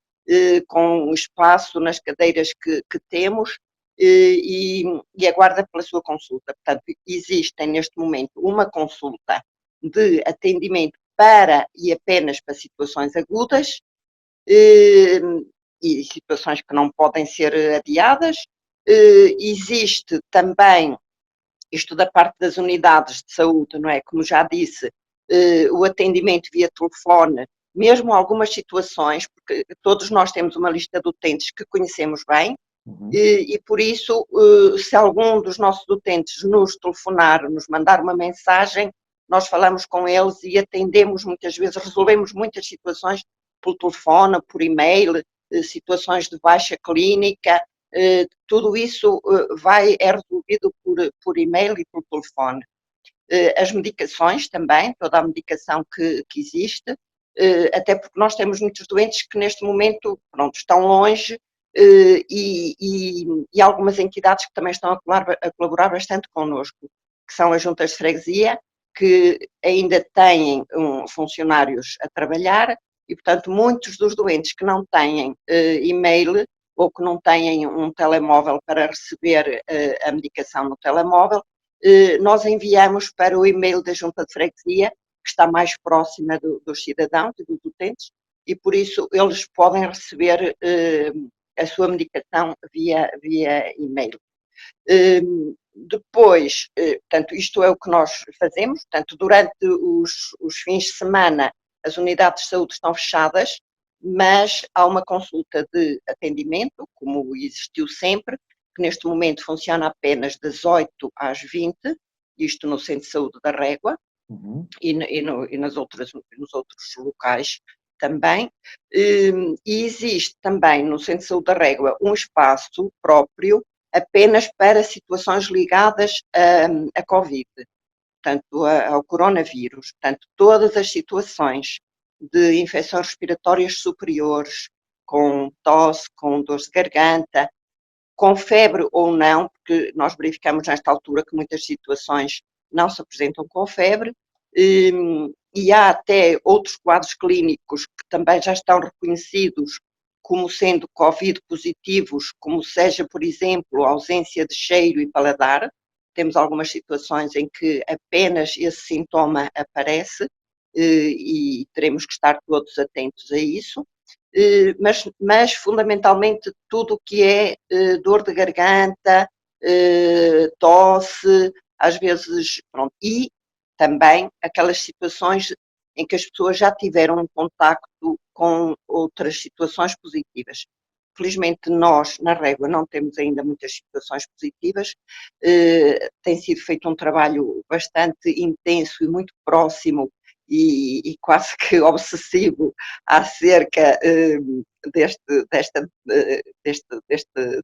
com espaço nas cadeiras que temos e aguarda pela sua consulta. Portanto, existem neste momento uma consulta de atendimento para e apenas para situações agudas e situações que não podem ser adiadas. Existe também isto da parte das unidades de saúde, não é? Como já disse, o atendimento via telefone, mesmo algumas situações, porque todos nós temos uma lista de utentes que conhecemos bem, e por isso, se algum dos nossos utentes nos telefonar, nos mandar uma mensagem, nós falamos com eles e atendemos muitas vezes, resolvemos muitas situações por telefone, por e-mail, situações de baixa clínica, tudo isso é resolvido por e-mail e por telefone. As medicações também, toda a medicação que existe, até porque nós temos muitos doentes que neste momento estão longe e algumas entidades que também estão a colaborar bastante connosco, que são as juntas de freguesia, que ainda têm funcionários a trabalhar e, portanto, muitos dos doentes que não têm e-mail ou que não têm um telemóvel para receber a medicação no telemóvel, nós enviamos para o e-mail da junta de freguesia, que está mais próxima dos cidadãos e dos utentes, e por isso eles podem receber a sua medicação via e-mail. Depois, portanto, isto é o que nós fazemos, portanto, durante os fins de semana as unidades de saúde estão fechadas, mas há uma consulta de atendimento, como existiu sempre, que neste momento funciona apenas das 8 às 20, isto no Centro de Saúde da Régua e nos outros locais também, e existe também no Centro de Saúde da Régua um espaço próprio apenas para situações ligadas a Covid, portanto, ao coronavírus. Portanto, todas as situações de infecções respiratórias superiores, com tosse, com dores de garganta, com febre ou não, porque nós verificamos nesta altura que muitas situações não se apresentam com febre, e há até outros quadros clínicos que também já estão reconhecidos como sendo Covid positivos, como seja, por exemplo, a ausência de cheiro e paladar. Temos algumas situações em que apenas esse sintoma aparece, e teremos que estar todos atentos a isso. Mas fundamentalmente tudo o que é dor de garganta, tosse, às vezes, pronto, e também aquelas situações em que as pessoas já tiveram um contacto com outras situações positivas. Felizmente nós, na Régua, não temos ainda muitas situações positivas, tem sido feito um trabalho bastante intenso e muito próximo e quase que obsessivo acerca deste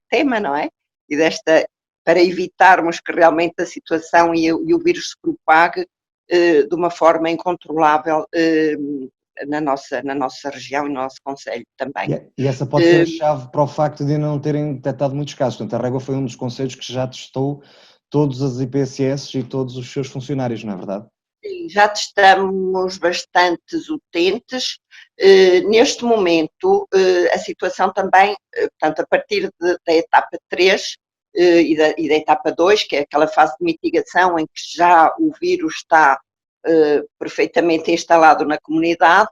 tema, não é? E para evitarmos que realmente a situação e o vírus se propague de uma forma incontrolável na nossa região e no nosso concelho também. E essa pode ser a chave para o facto de não terem detectado muitos casos. Portanto, a Régua foi um dos concelhos que já testou todas as IPSS e todos os seus funcionários, não é verdade? Já testamos bastantes utentes. Neste momento, a situação também, portanto, a partir da etapa 3 e da etapa 2, que é aquela fase de mitigação em que já o vírus está perfeitamente instalado na comunidade,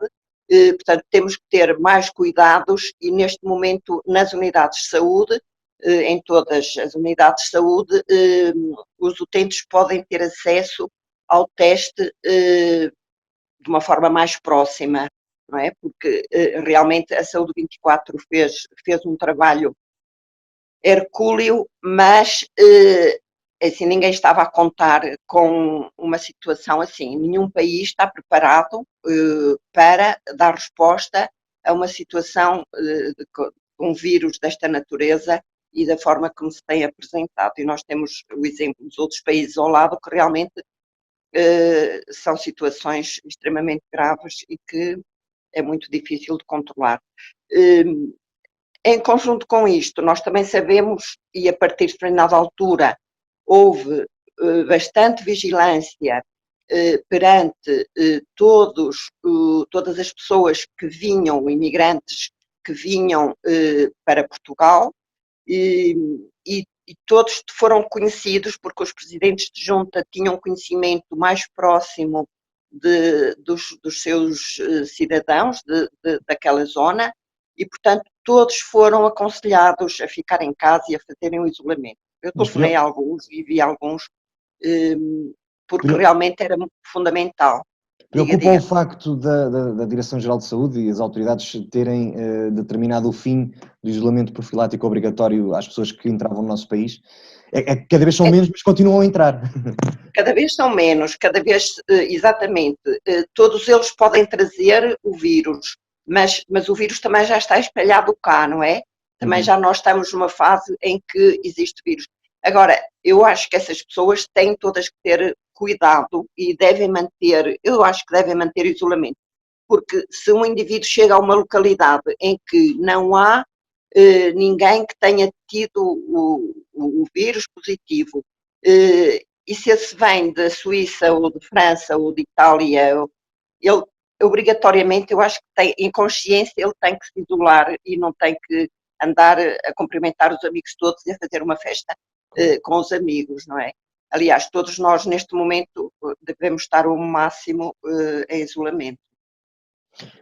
portanto, temos que ter mais cuidados e, neste momento, nas unidades de saúde, em todas as unidades de saúde, os utentes podem ter acesso ao teste de uma forma mais próxima, não é? Porque realmente a Saúde 24 fez um trabalho hercúleo, mas assim, ninguém estava a contar com uma situação assim. Nenhum país está preparado para dar resposta a uma situação de um vírus desta natureza e da forma como se tem apresentado. E nós temos o exemplo dos outros países ao lado que realmente são situações extremamente graves e que é muito difícil de controlar. Em conjunto com isto, nós também sabemos, e a partir de determinada altura, houve bastante vigilância perante todas as pessoas que vinham, imigrantes que vinham para Portugal, e todos foram conhecidos porque os presidentes de junta tinham conhecimento mais próximo dos seus cidadãos daquela zona e, portanto, todos foram aconselhados a ficar em casa e a fazerem o isolamento. Eu telefonei a alguns e vi alguns porque realmente era fundamental. Preocupa o facto da Direção-Geral de Saúde e as autoridades terem determinado o fim do isolamento profilático obrigatório às pessoas que entravam no nosso país? Cada vez são menos, mas continuam a entrar. Cada vez são menos, cada vez, exatamente, todos eles podem trazer o vírus, mas o vírus também já está espalhado cá, não é? Também já nós estamos numa fase em que existe vírus. Agora, eu acho que essas pessoas têm todas que ter cuidado e devem manter, eu acho que devem manter isolamento, porque se um indivíduo chega a uma localidade em que não há ninguém que tenha tido o vírus positivo, e se esse vem da Suíça ou de França ou de Itália, ele obrigatoriamente, eu acho que tem, em consciência, ele tem que se isolar e não tem que andar a cumprimentar os amigos todos e a fazer uma festa com os amigos, não é? Aliás, todos nós neste momento devemos estar ao máximo em isolamento.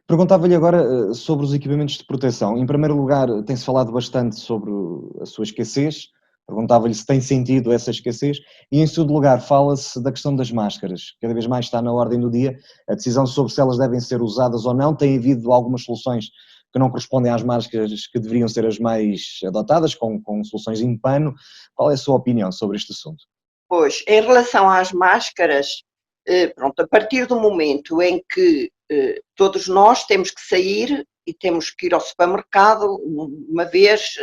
Perguntava-lhe agora sobre os equipamentos de proteção. Em primeiro lugar, tem-se falado bastante sobre a sua escassez. Perguntava-lhe se tem sentido essa escassez. E em segundo lugar, fala-se da questão das máscaras. Cada vez mais está na ordem do dia a decisão sobre se elas devem ser usadas ou não. Tem havido algumas soluções que não correspondem às máscaras que deveriam ser as mais adotadas, com soluções em pano. Qual é a sua opinião sobre este assunto? Pois, em relação às máscaras, pronto, a partir do momento em que todos nós temos que sair e temos que ir ao supermercado uma vez,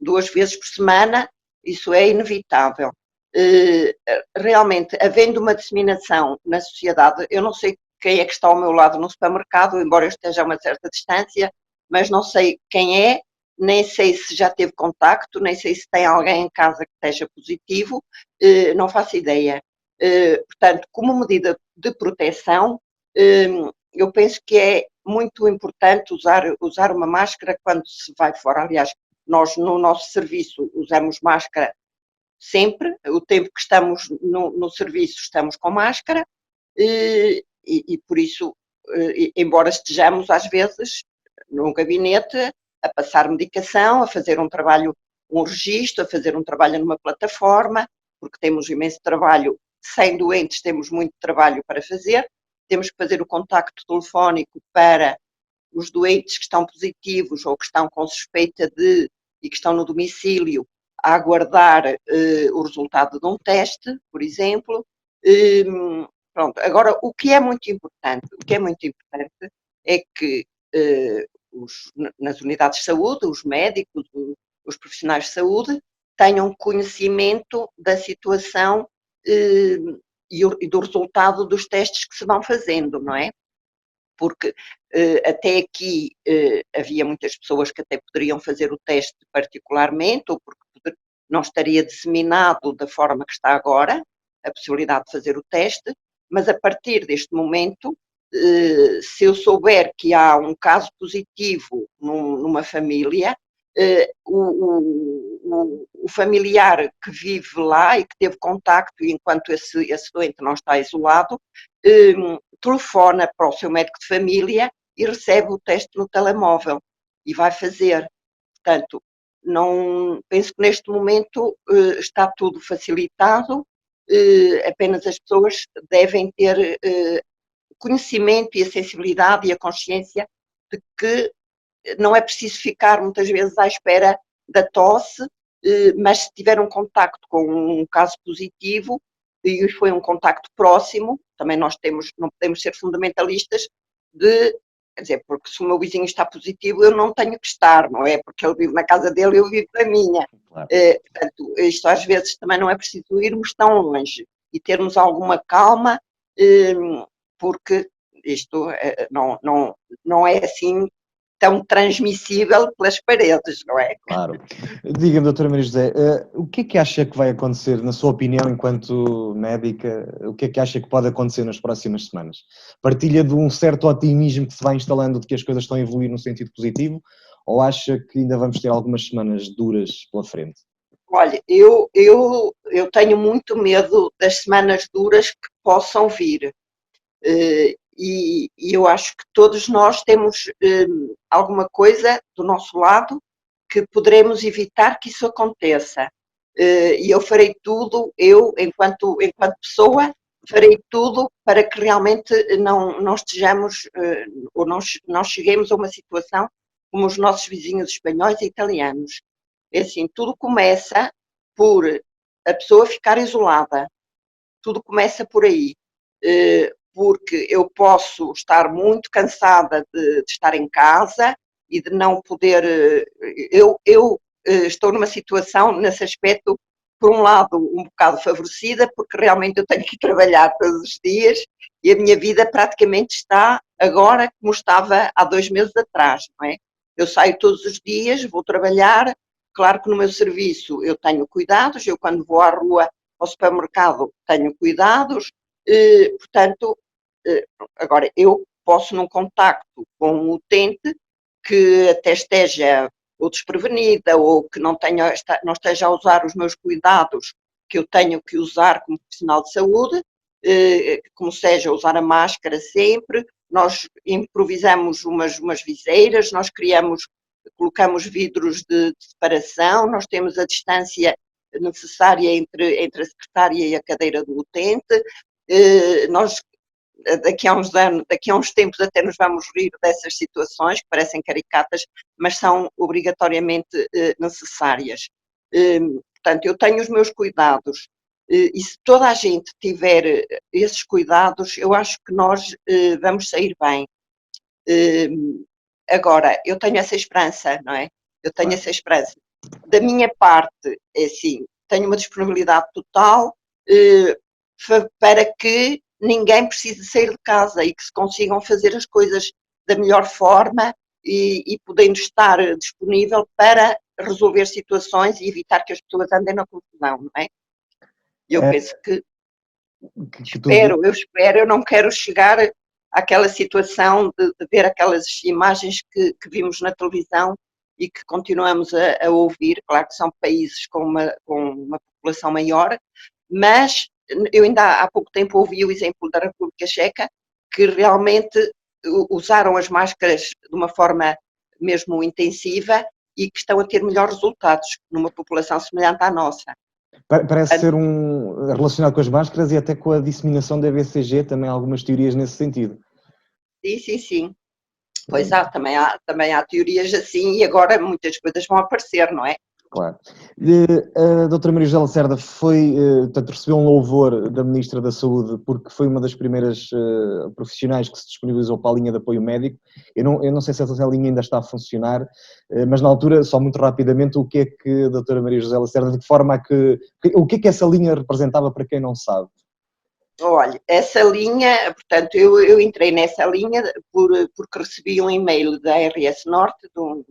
2 vezes por semana, isso é inevitável. Realmente, havendo uma disseminação na sociedade, eu não sei quem é que está ao meu lado no supermercado, embora eu esteja a uma certa distância, mas não sei quem é, nem sei se já teve contacto, nem sei se tem alguém em casa que esteja positivo, não faço ideia. Portanto, como medida de proteção, eu penso que é muito importante usar uma máscara quando se vai fora. Aliás, nós no nosso serviço usamos máscara sempre, o tempo que estamos no serviço estamos com máscara, e por isso, embora estejamos às vezes num gabinete a passar medicação, a fazer um registro, a fazer um trabalho numa plataforma, porque temos imenso trabalho, sem doentes temos muito trabalho para fazer, temos que fazer o contacto telefónico para os doentes que estão positivos ou que estão com suspeita de e que estão no domicílio a aguardar o resultado de um teste, por exemplo. Pronto. Agora, o que é muito importante é que nas unidades de saúde, os médicos, os profissionais de saúde, tenham conhecimento da situação e do resultado dos testes que se vão fazendo, não é? Porque até aqui havia muitas pessoas que até poderiam fazer o teste particularmente, ou porque não estaria disseminado da forma que está agora, a possibilidade de fazer o teste, mas a partir deste momento, se eu souber que há um caso positivo numa família, o familiar que vive lá e que teve contacto enquanto esse doente não está isolado, telefona para o seu médico de família e recebe o teste no telemóvel e vai fazer. Portanto, não penso que neste momento está tudo facilitado, apenas as pessoas devem ter conhecimento e a sensibilidade e a consciência de que não é preciso ficar muitas vezes à espera da tosse, mas se tiver um contacto com um caso positivo e foi um contacto próximo, também nós não podemos ser fundamentalistas quer dizer, porque se o meu vizinho está positivo eu não tenho que estar, não é? Porque ele vive na casa dele e eu vivo na minha. Claro. Portanto, isto às vezes também não é preciso irmos tão longe e termos alguma calma, porque isto não é assim tão transmissível pelas paredes, não é? Claro. Diga-me, doutora Maria José, o que é que acha que vai acontecer, na sua opinião, enquanto médica, o que é que acha que pode acontecer nas próximas semanas? Partilha de um certo otimismo que se vai instalando de que as coisas estão a evoluir no sentido positivo, ou acha que ainda vamos ter algumas semanas duras pela frente? Olha, eu tenho muito medo das semanas duras que possam vir. E eu acho que todos nós temos alguma coisa do nosso lado que poderemos evitar que isso aconteça. E eu farei tudo, enquanto pessoa, farei tudo para que realmente não estejamos, ou não cheguemos a uma situação como os nossos vizinhos espanhóis e italianos. É assim, tudo começa por a pessoa ficar isolada. Tudo começa por aí. Porque eu posso estar muito cansada de estar em casa e de não poder. Eu estou numa situação, nesse aspecto, por um lado, um bocado favorecida, porque realmente eu tenho que ir trabalhar todos os dias e a minha vida praticamente está agora como estava há 2 meses atrás, não é? Eu saio todos os dias, vou trabalhar, claro que no meu serviço eu tenho cuidados, eu quando vou à rua, ao supermercado, tenho cuidados, portanto, agora eu posso num contacto com um utente que até esteja ou desprevenida ou que não esteja a usar os meus cuidados que eu tenho que usar como profissional de saúde, como seja usar a máscara sempre, nós improvisamos umas viseiras, nós colocamos vidros de separação, nós temos a distância necessária entre a secretária e a cadeira do utente, nós daqui a uns tempos até nos vamos rir dessas situações que parecem caricatas, mas são obrigatoriamente necessárias. Portanto, eu tenho os meus cuidados. E se toda a gente tiver esses cuidados, eu acho que nós vamos sair bem. Agora, eu tenho essa esperança, não é? Eu tenho essa esperança. Da minha parte, é assim, tenho uma disponibilidade total para que ninguém precise sair de casa e que se consigam fazer as coisas da melhor forma e podendo estar disponível para resolver situações e evitar que as pessoas andem na confusão, não é? Eu penso que eu não quero chegar àquela situação de ver aquelas imagens que vimos na televisão e que continuamos a ouvir. Claro que são países com uma população maior, mas eu ainda há pouco tempo ouvi o exemplo da República Checa, que realmente usaram as máscaras de uma forma mesmo intensiva e que estão a ter melhores resultados numa população semelhante à nossa. Parece ser relacionado com as máscaras e até com a disseminação da BCG, também há algumas teorias nesse sentido. Sim. Pois também há teorias assim e agora muitas coisas vão aparecer, não é? Claro. A doutora Maria José Lacerda portanto, recebeu um louvor da Ministra da Saúde porque foi uma das primeiras profissionais que se disponibilizou para a linha de apoio médico. Eu não sei se essa linha ainda está a funcionar, mas na altura, só muito rapidamente, o que é que a doutora Maria José Lacerda, de que forma o que é que essa linha representava para quem não sabe? Olha, essa linha, portanto, eu entrei nessa linha porque recebi um e-mail da RS Norte, de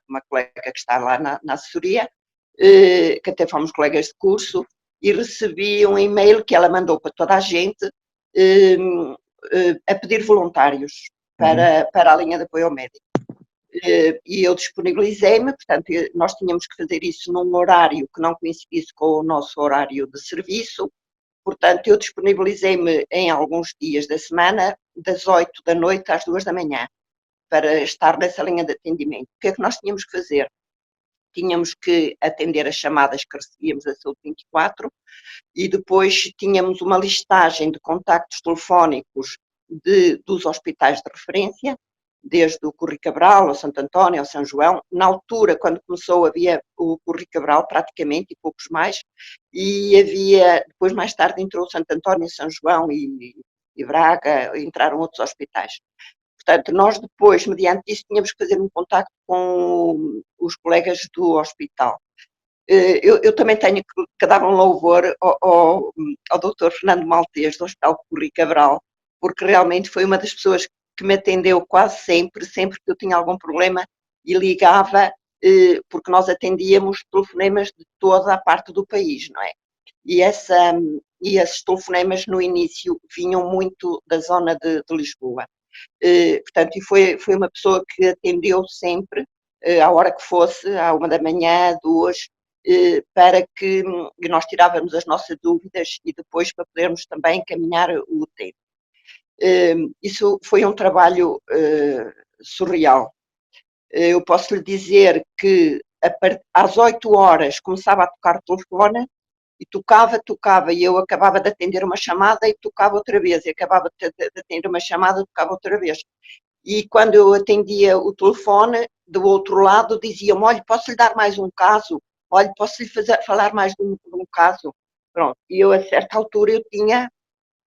uma colega que está lá na assessoria, que até fomos colegas de curso, e recebi um e-mail que ela mandou para toda a gente a pedir voluntários para a linha de apoio ao médico. E eu disponibilizei-me, portanto, nós tínhamos que fazer isso num horário que não coincidisse com o nosso horário de serviço. Portanto, eu disponibilizei-me em alguns dias da semana, das 8 da noite às 2 da manhã, para estar nessa linha de atendimento. O que é que nós tínhamos que fazer? Tínhamos que atender as chamadas que recebíamos da Saúde 24 e depois tínhamos uma listagem de contactos telefónicos dos hospitais de referência, desde o Curri Cabral, ao Santo António, ao São João. Na altura, quando começou, havia o Curri Cabral praticamente e poucos mais, e havia, depois mais tarde entrou o Santo António, São João e Braga, entraram outros hospitais. Portanto, nós depois, mediante isso, tínhamos que fazer um contacto com os colegas do hospital. Eu também tenho que dar um louvor ao Dr. Fernando Maltês, do Hospital Curri Cabral, porque realmente foi uma das pessoas que me atendeu quase sempre que eu tinha algum problema e ligava, porque nós atendíamos telefonemas de toda a parte do país, não é? E esses telefonemas no início vinham muito da zona de Lisboa. Portanto, e foi uma pessoa que atendeu sempre, à hora que fosse, à 1 da manhã, 2, para que nós tirávamos as nossas dúvidas e depois para podermos também encaminhar o utente. Isso foi um trabalho surreal. Eu posso lhe dizer que às 8 horas começava a tocar o telefone e tocava, e eu acabava de atender uma chamada e tocava outra vez, e acabava de atender uma chamada e tocava outra vez. E quando eu atendia o telefone, do outro lado diziam-me, olha, posso lhe dar mais um caso? Olha, posso lhe falar mais de um caso? Pronto, e eu a certa altura eu tinha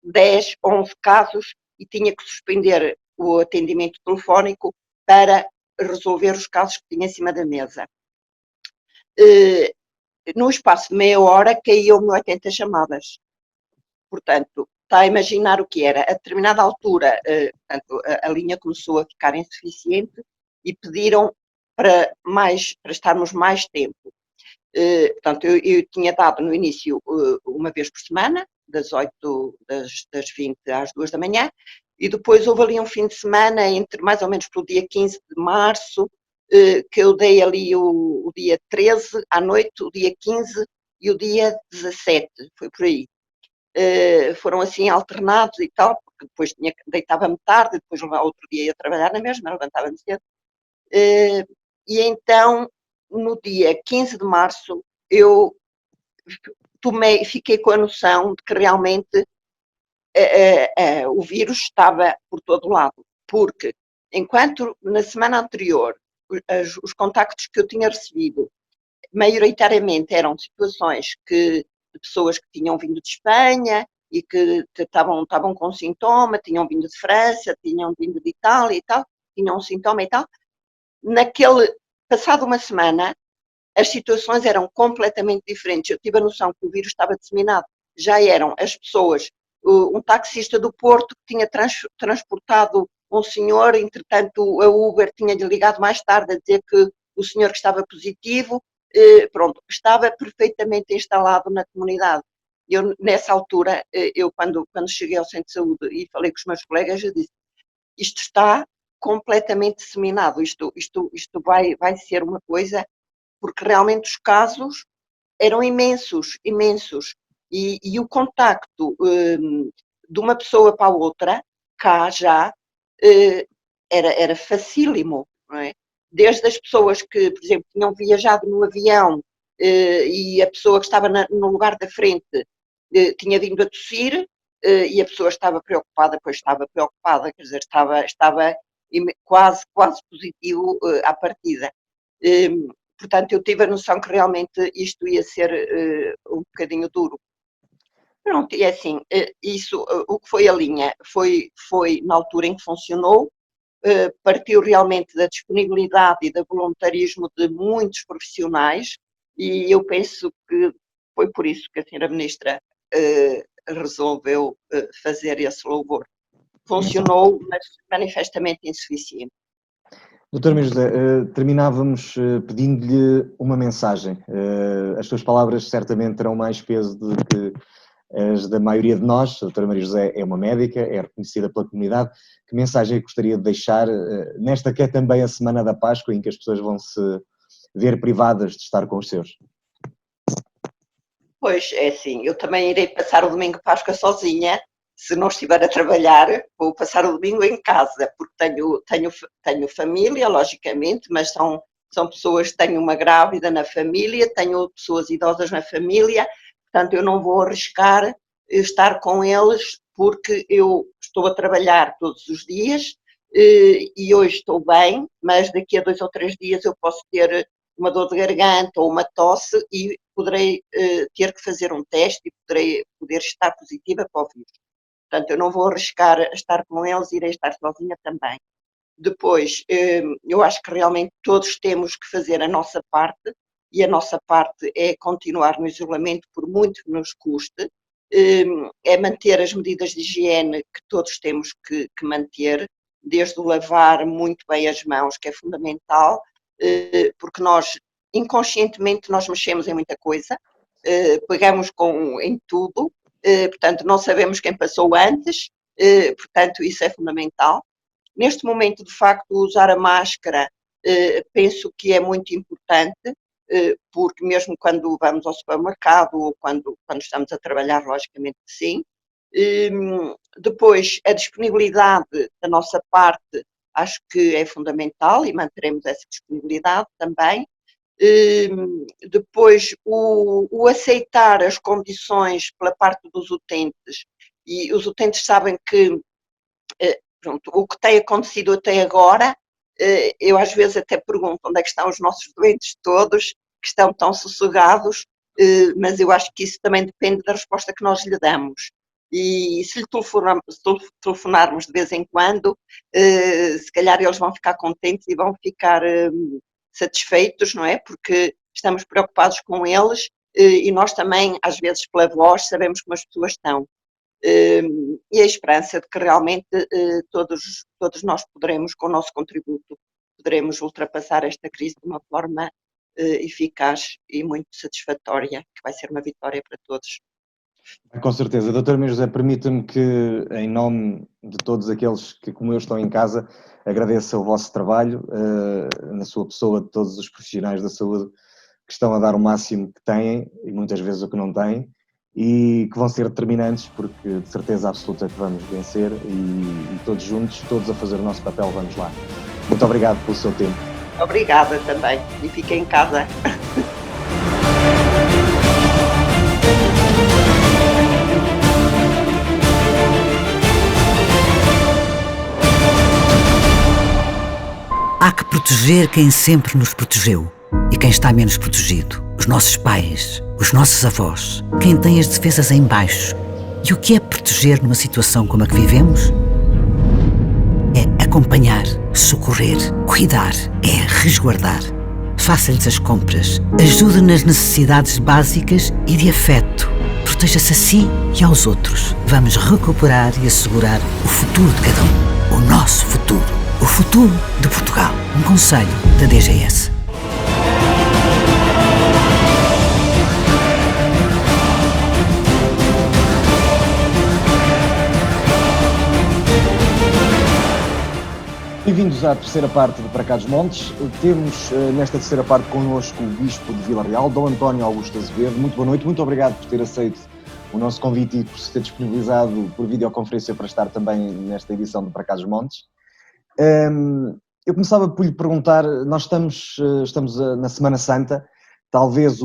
10, 11 casos e tinha que suspender o atendimento telefónico para resolver os casos que tinha em cima da mesa. No espaço de meia hora caíam-me 80 chamadas. Portanto, está a imaginar o que era. A determinada altura, portanto, a linha começou a ficar insuficiente e pediram para estarmos mais tempo. Portanto, eu tinha dado no início uma vez por semana, das 20 às 2 da manhã, e depois houve ali um fim de semana, entre mais ou menos pelo dia 15 de março, que eu dei ali o dia 13 à noite, o dia 15 e o dia 17, foi por aí. Foram assim alternados e tal, porque depois deitava-me tarde, depois outro dia ia trabalhar na mesma, levantava-me cedo. E então, no dia 15 de março, eu fiquei com a noção de que realmente o vírus estava por todo lado, porque enquanto na semana anterior os contactos que eu tinha recebido maioritariamente eram situações que de pessoas que tinham vindo de Espanha e que estavam com sintoma, tinham vindo de França, tinham vindo de Itália e tal, tinham um sintoma e tal. Passado uma semana, as situações eram completamente diferentes. Eu tive a noção que o vírus estava disseminado. Já eram as pessoas, um taxista do Porto que tinha transportado um senhor, entretanto a Uber tinha-lhe ligado mais tarde a dizer que o senhor que estava positivo, pronto, estava perfeitamente instalado na comunidade. Eu, nessa altura, quando cheguei ao centro de saúde e falei com os meus colegas, eu disse, isto está completamente disseminado, isto vai ser uma coisa, porque realmente os casos eram imensos, e o contacto de uma pessoa para a outra, cá já, era facílimo, não é? Desde as pessoas que, por exemplo, tinham viajado no avião e a pessoa que estava no lugar da frente tinha vindo a tossir e a pessoa estava preocupada, quer dizer, estava quase positivo à partida. Portanto, eu tive a noção que realmente isto ia ser um bocadinho duro. Pronto, e assim, isso, o que foi a linha, foi na altura em que funcionou, partiu realmente da disponibilidade e do voluntarismo de muitos profissionais, e eu penso que foi por isso que a senhora Ministra resolveu fazer esse louvor. Funcionou, mas manifestamente insuficiente. Doutora Maria José, terminávamos pedindo-lhe uma mensagem. As suas palavras certamente terão mais peso do que as da maioria de nós. A doutora Maria José é uma médica, é reconhecida pela comunidade. Que mensagem gostaria de deixar nesta que é também a Semana da Páscoa, em que as pessoas vão se ver privadas de estar com os seus? Pois, é assim, eu também irei passar o domingo de Páscoa sozinha. Se não estiver a trabalhar, vou passar o domingo em casa, porque tenho família, logicamente, mas são pessoas, tenho uma grávida na família, tenho pessoas idosas na família, portanto eu não vou arriscar estar com eles, porque eu estou a trabalhar todos os dias e hoje estou bem, mas daqui a 2 ou 3 dias eu posso ter uma dor de garganta ou uma tosse e poderei ter que fazer um teste e poder estar positiva para o vírus. Portanto, eu não vou arriscar estar com eles, irei estar sozinha também. Depois, eu acho que realmente todos temos que fazer a nossa parte, e a nossa parte é continuar no isolamento, por muito que nos custe, é manter as medidas de higiene que todos temos que manter, desde o lavar muito bem as mãos, que é fundamental, porque nós, inconscientemente, nós mexemos em muita coisa, pegamos em tudo, portanto, não sabemos quem passou antes, portanto, isso é fundamental. Neste momento, de facto, usar a máscara, penso que é muito importante, porque mesmo quando vamos ao supermercado ou quando estamos a trabalhar, logicamente que sim. Depois, a disponibilidade da nossa parte, acho que é fundamental e manteremos essa disponibilidade também. Depois o aceitar as condições pela parte dos utentes, e os utentes sabem que pronto, o que tem acontecido até agora, eu às vezes até pergunto onde é que estão os nossos doentes todos, que estão tão sossegados, mas eu acho que isso também depende da resposta que nós lhe damos. E se lhe telefonarmos de vez em quando, se calhar eles vão ficar contentes e vão ficar satisfeitos, não é? Porque estamos preocupados com eles e nós também, às vezes, pela voz, sabemos como as pessoas estão. E a esperança de que realmente todos nós poderemos, com o nosso contributo, poderemos ultrapassar esta crise de uma forma eficaz e muito satisfatória, que vai ser uma vitória para todos. Com certeza. Doutor Maria José, permita-me que, em nome de todos aqueles que, como eu, estão em casa, agradeça o vosso trabalho, na sua pessoa, de todos os profissionais da saúde que estão a dar o máximo que têm, e muitas vezes o que não têm, e que vão ser determinantes, porque de certeza absoluta que vamos vencer, e todos juntos, todos a fazer o nosso papel, vamos lá. Muito obrigado pelo seu tempo. Obrigada também, e fiquem em casa. Há que proteger quem sempre nos protegeu e quem está menos protegido. Os nossos pais, os nossos avós, quem tem as defesas em baixo. E o que é proteger numa situação como a que vivemos? É acompanhar, socorrer, cuidar, é resguardar. Faça-lhes as compras, ajude nas necessidades básicas e de afeto. Proteja-se a si e aos outros. Vamos recuperar e assegurar o futuro de cada um. O nosso futuro. O futuro de Portugal. Um conselho da DGS. Bem-vindos à terceira parte de Para Cá dos Montes. Temos nesta terceira parte connosco o Bispo de Vila Real, Dom António Augusto Azevedo. Muito boa noite, muito obrigado por ter aceito o nosso convite e por se ter disponibilizado por videoconferência para estar também nesta edição de Para Cá dos Montes. Eu começava por lhe perguntar, nós estamos na Semana Santa, talvez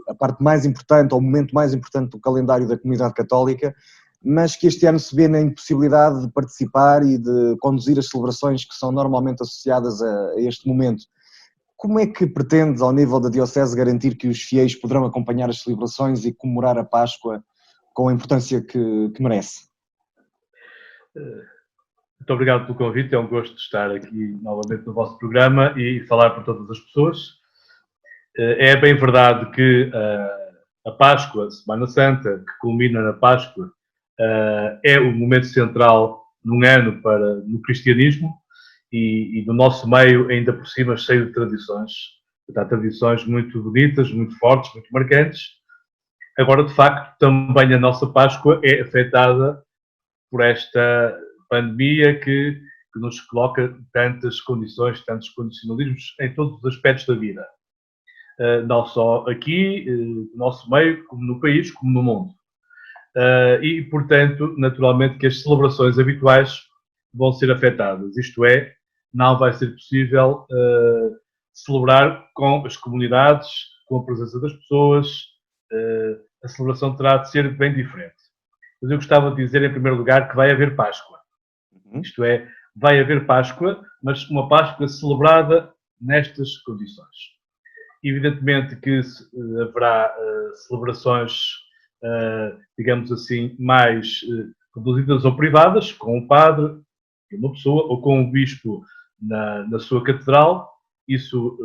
a parte mais importante, ou o momento mais importante do calendário da comunidade católica, mas que este ano se vê na impossibilidade de participar e de conduzir as celebrações que são normalmente associadas a este momento. Como é que pretende, ao nível da Diocese, garantir que os fiéis poderão acompanhar as celebrações e comemorar a Páscoa com a importância que merece? Muito obrigado pelo convite, é um gosto estar aqui novamente no vosso programa e falar para todas as pessoas. É bem verdade que a Páscoa, a Semana Santa, que culmina na Páscoa, é o momento central num ano no cristianismo e no nosso meio, ainda por cima, cheio de tradições. Há tradições muito bonitas, muito fortes, muito marcantes. Agora, de facto, também a nossa Páscoa é afetada por esta pandemia que nos coloca tantas condições, tantos condicionalismos em todos os aspectos da vida. Não só aqui, no nosso meio, como no país, como no mundo. E, portanto, naturalmente que as celebrações habituais vão ser afetadas. Isto é, não vai ser possível celebrar com as comunidades, com a presença das pessoas. A celebração terá de ser bem diferente. Mas eu gostava de dizer, em primeiro lugar, que vai haver Páscoa. Isto é, vai haver Páscoa, mas uma Páscoa celebrada nestas condições. Evidentemente que haverá celebrações, digamos assim, mais reduzidas ou privadas, com um padre, uma pessoa, ou com um bispo na sua catedral. Isso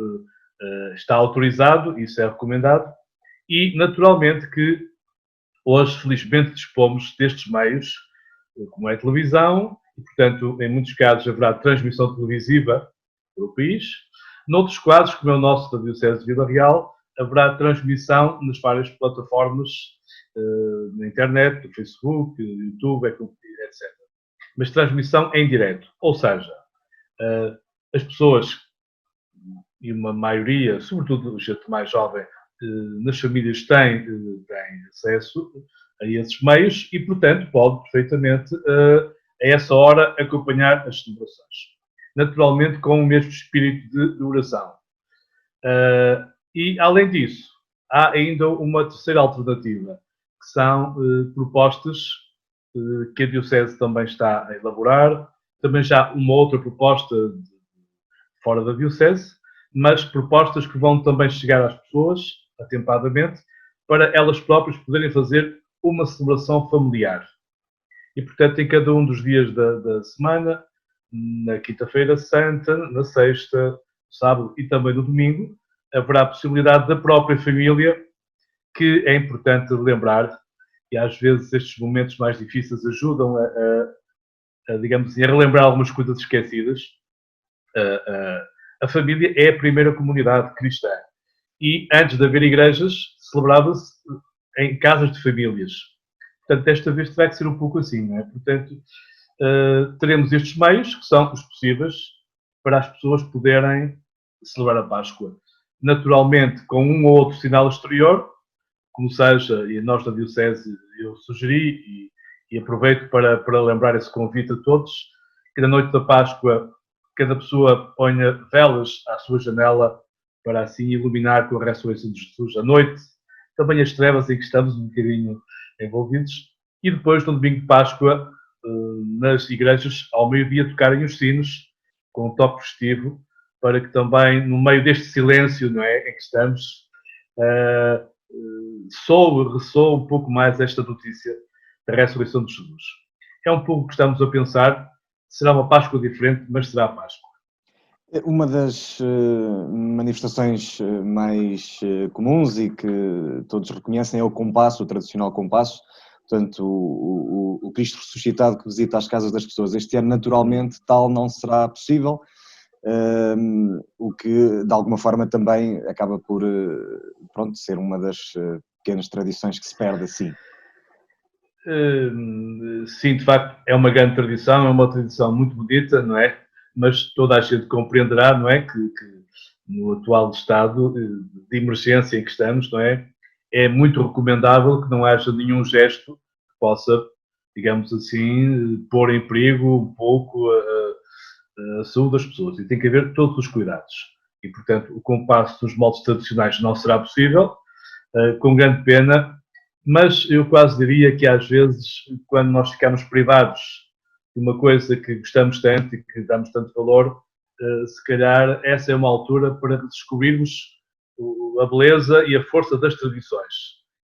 está autorizado, isso é recomendado. E, naturalmente, que hoje, felizmente, dispomos destes meios, como é a televisão, e, portanto, em muitos casos haverá transmissão televisiva para o país. Noutros casos, como é o nosso da Diocese de Vila Real, haverá transmissão nas várias plataformas, na internet, no Facebook, no YouTube, etc. Mas transmissão em direto. Ou seja, as pessoas, e uma maioria, sobretudo gente mais jovem, nas famílias têm acesso a esses meios e, portanto, pode perfeitamente, a essa hora, acompanhar as celebrações. Naturalmente, com o mesmo espírito de oração. E, além disso, há ainda uma terceira alternativa, que são propostas que a Diocese também está a elaborar. Também já uma outra proposta fora da Diocese, mas propostas que vão também chegar às pessoas, atempadamente, para elas próprias poderem fazer uma celebração familiar. E, portanto, em cada um dos dias da semana, na quinta-feira santa, na sexta, no sábado e também no domingo, haverá a possibilidade da própria família, que é importante lembrar, e às vezes estes momentos mais difíceis ajudam digamos assim, a relembrar algumas coisas esquecidas. A família é a primeira comunidade cristã. E antes de haver igrejas, celebrava-se em casas de famílias. Portanto, desta vez terá que ser um pouco assim, não é? Portanto, teremos estes meios, que são os possíveis, para as pessoas poderem celebrar a Páscoa. Naturalmente, com um ou outro sinal exterior, como seja, e nós da Diocese eu sugeri, e aproveito para lembrar esse convite a todos, que na noite da Páscoa cada pessoa ponha velas à sua janela para assim iluminar com a ressurreição de Jesus à noite, também as trevas em que estamos um bocadinho envolvidos, e depois, no domingo de Páscoa, nas igrejas, ao meio-dia, tocarem os sinos com um toque festivo, para que também, no meio deste silêncio, não é, em que estamos, ressoa um pouco mais esta notícia da ressurreição de Jesus. É um pouco que estamos a pensar, será uma Páscoa diferente, mas será a Páscoa. Uma das manifestações mais comuns e que todos reconhecem é o compasso, o tradicional compasso, portanto o Cristo ressuscitado que visita as casas das pessoas. Este ano, naturalmente, tal não será possível, o que de alguma forma também acaba por ser uma das pequenas tradições que se perde assim. Sim, de facto, é uma grande tradição, é uma tradição muito bonita, não é? Mas toda a gente compreenderá, não é? Que no atual estado de emergência em que estamos, não é? É muito recomendável que não haja nenhum gesto que possa, digamos assim, pôr em perigo um pouco a saúde das pessoas. E tem que haver todos os cuidados. E, portanto, o compasso dos moldes tradicionais não será possível, com grande pena, mas eu quase diria que às vezes, quando nós ficamos privados de uma coisa que gostamos tanto e que damos tanto valor, se calhar essa é uma altura para descobrirmos a beleza e a força das tradições.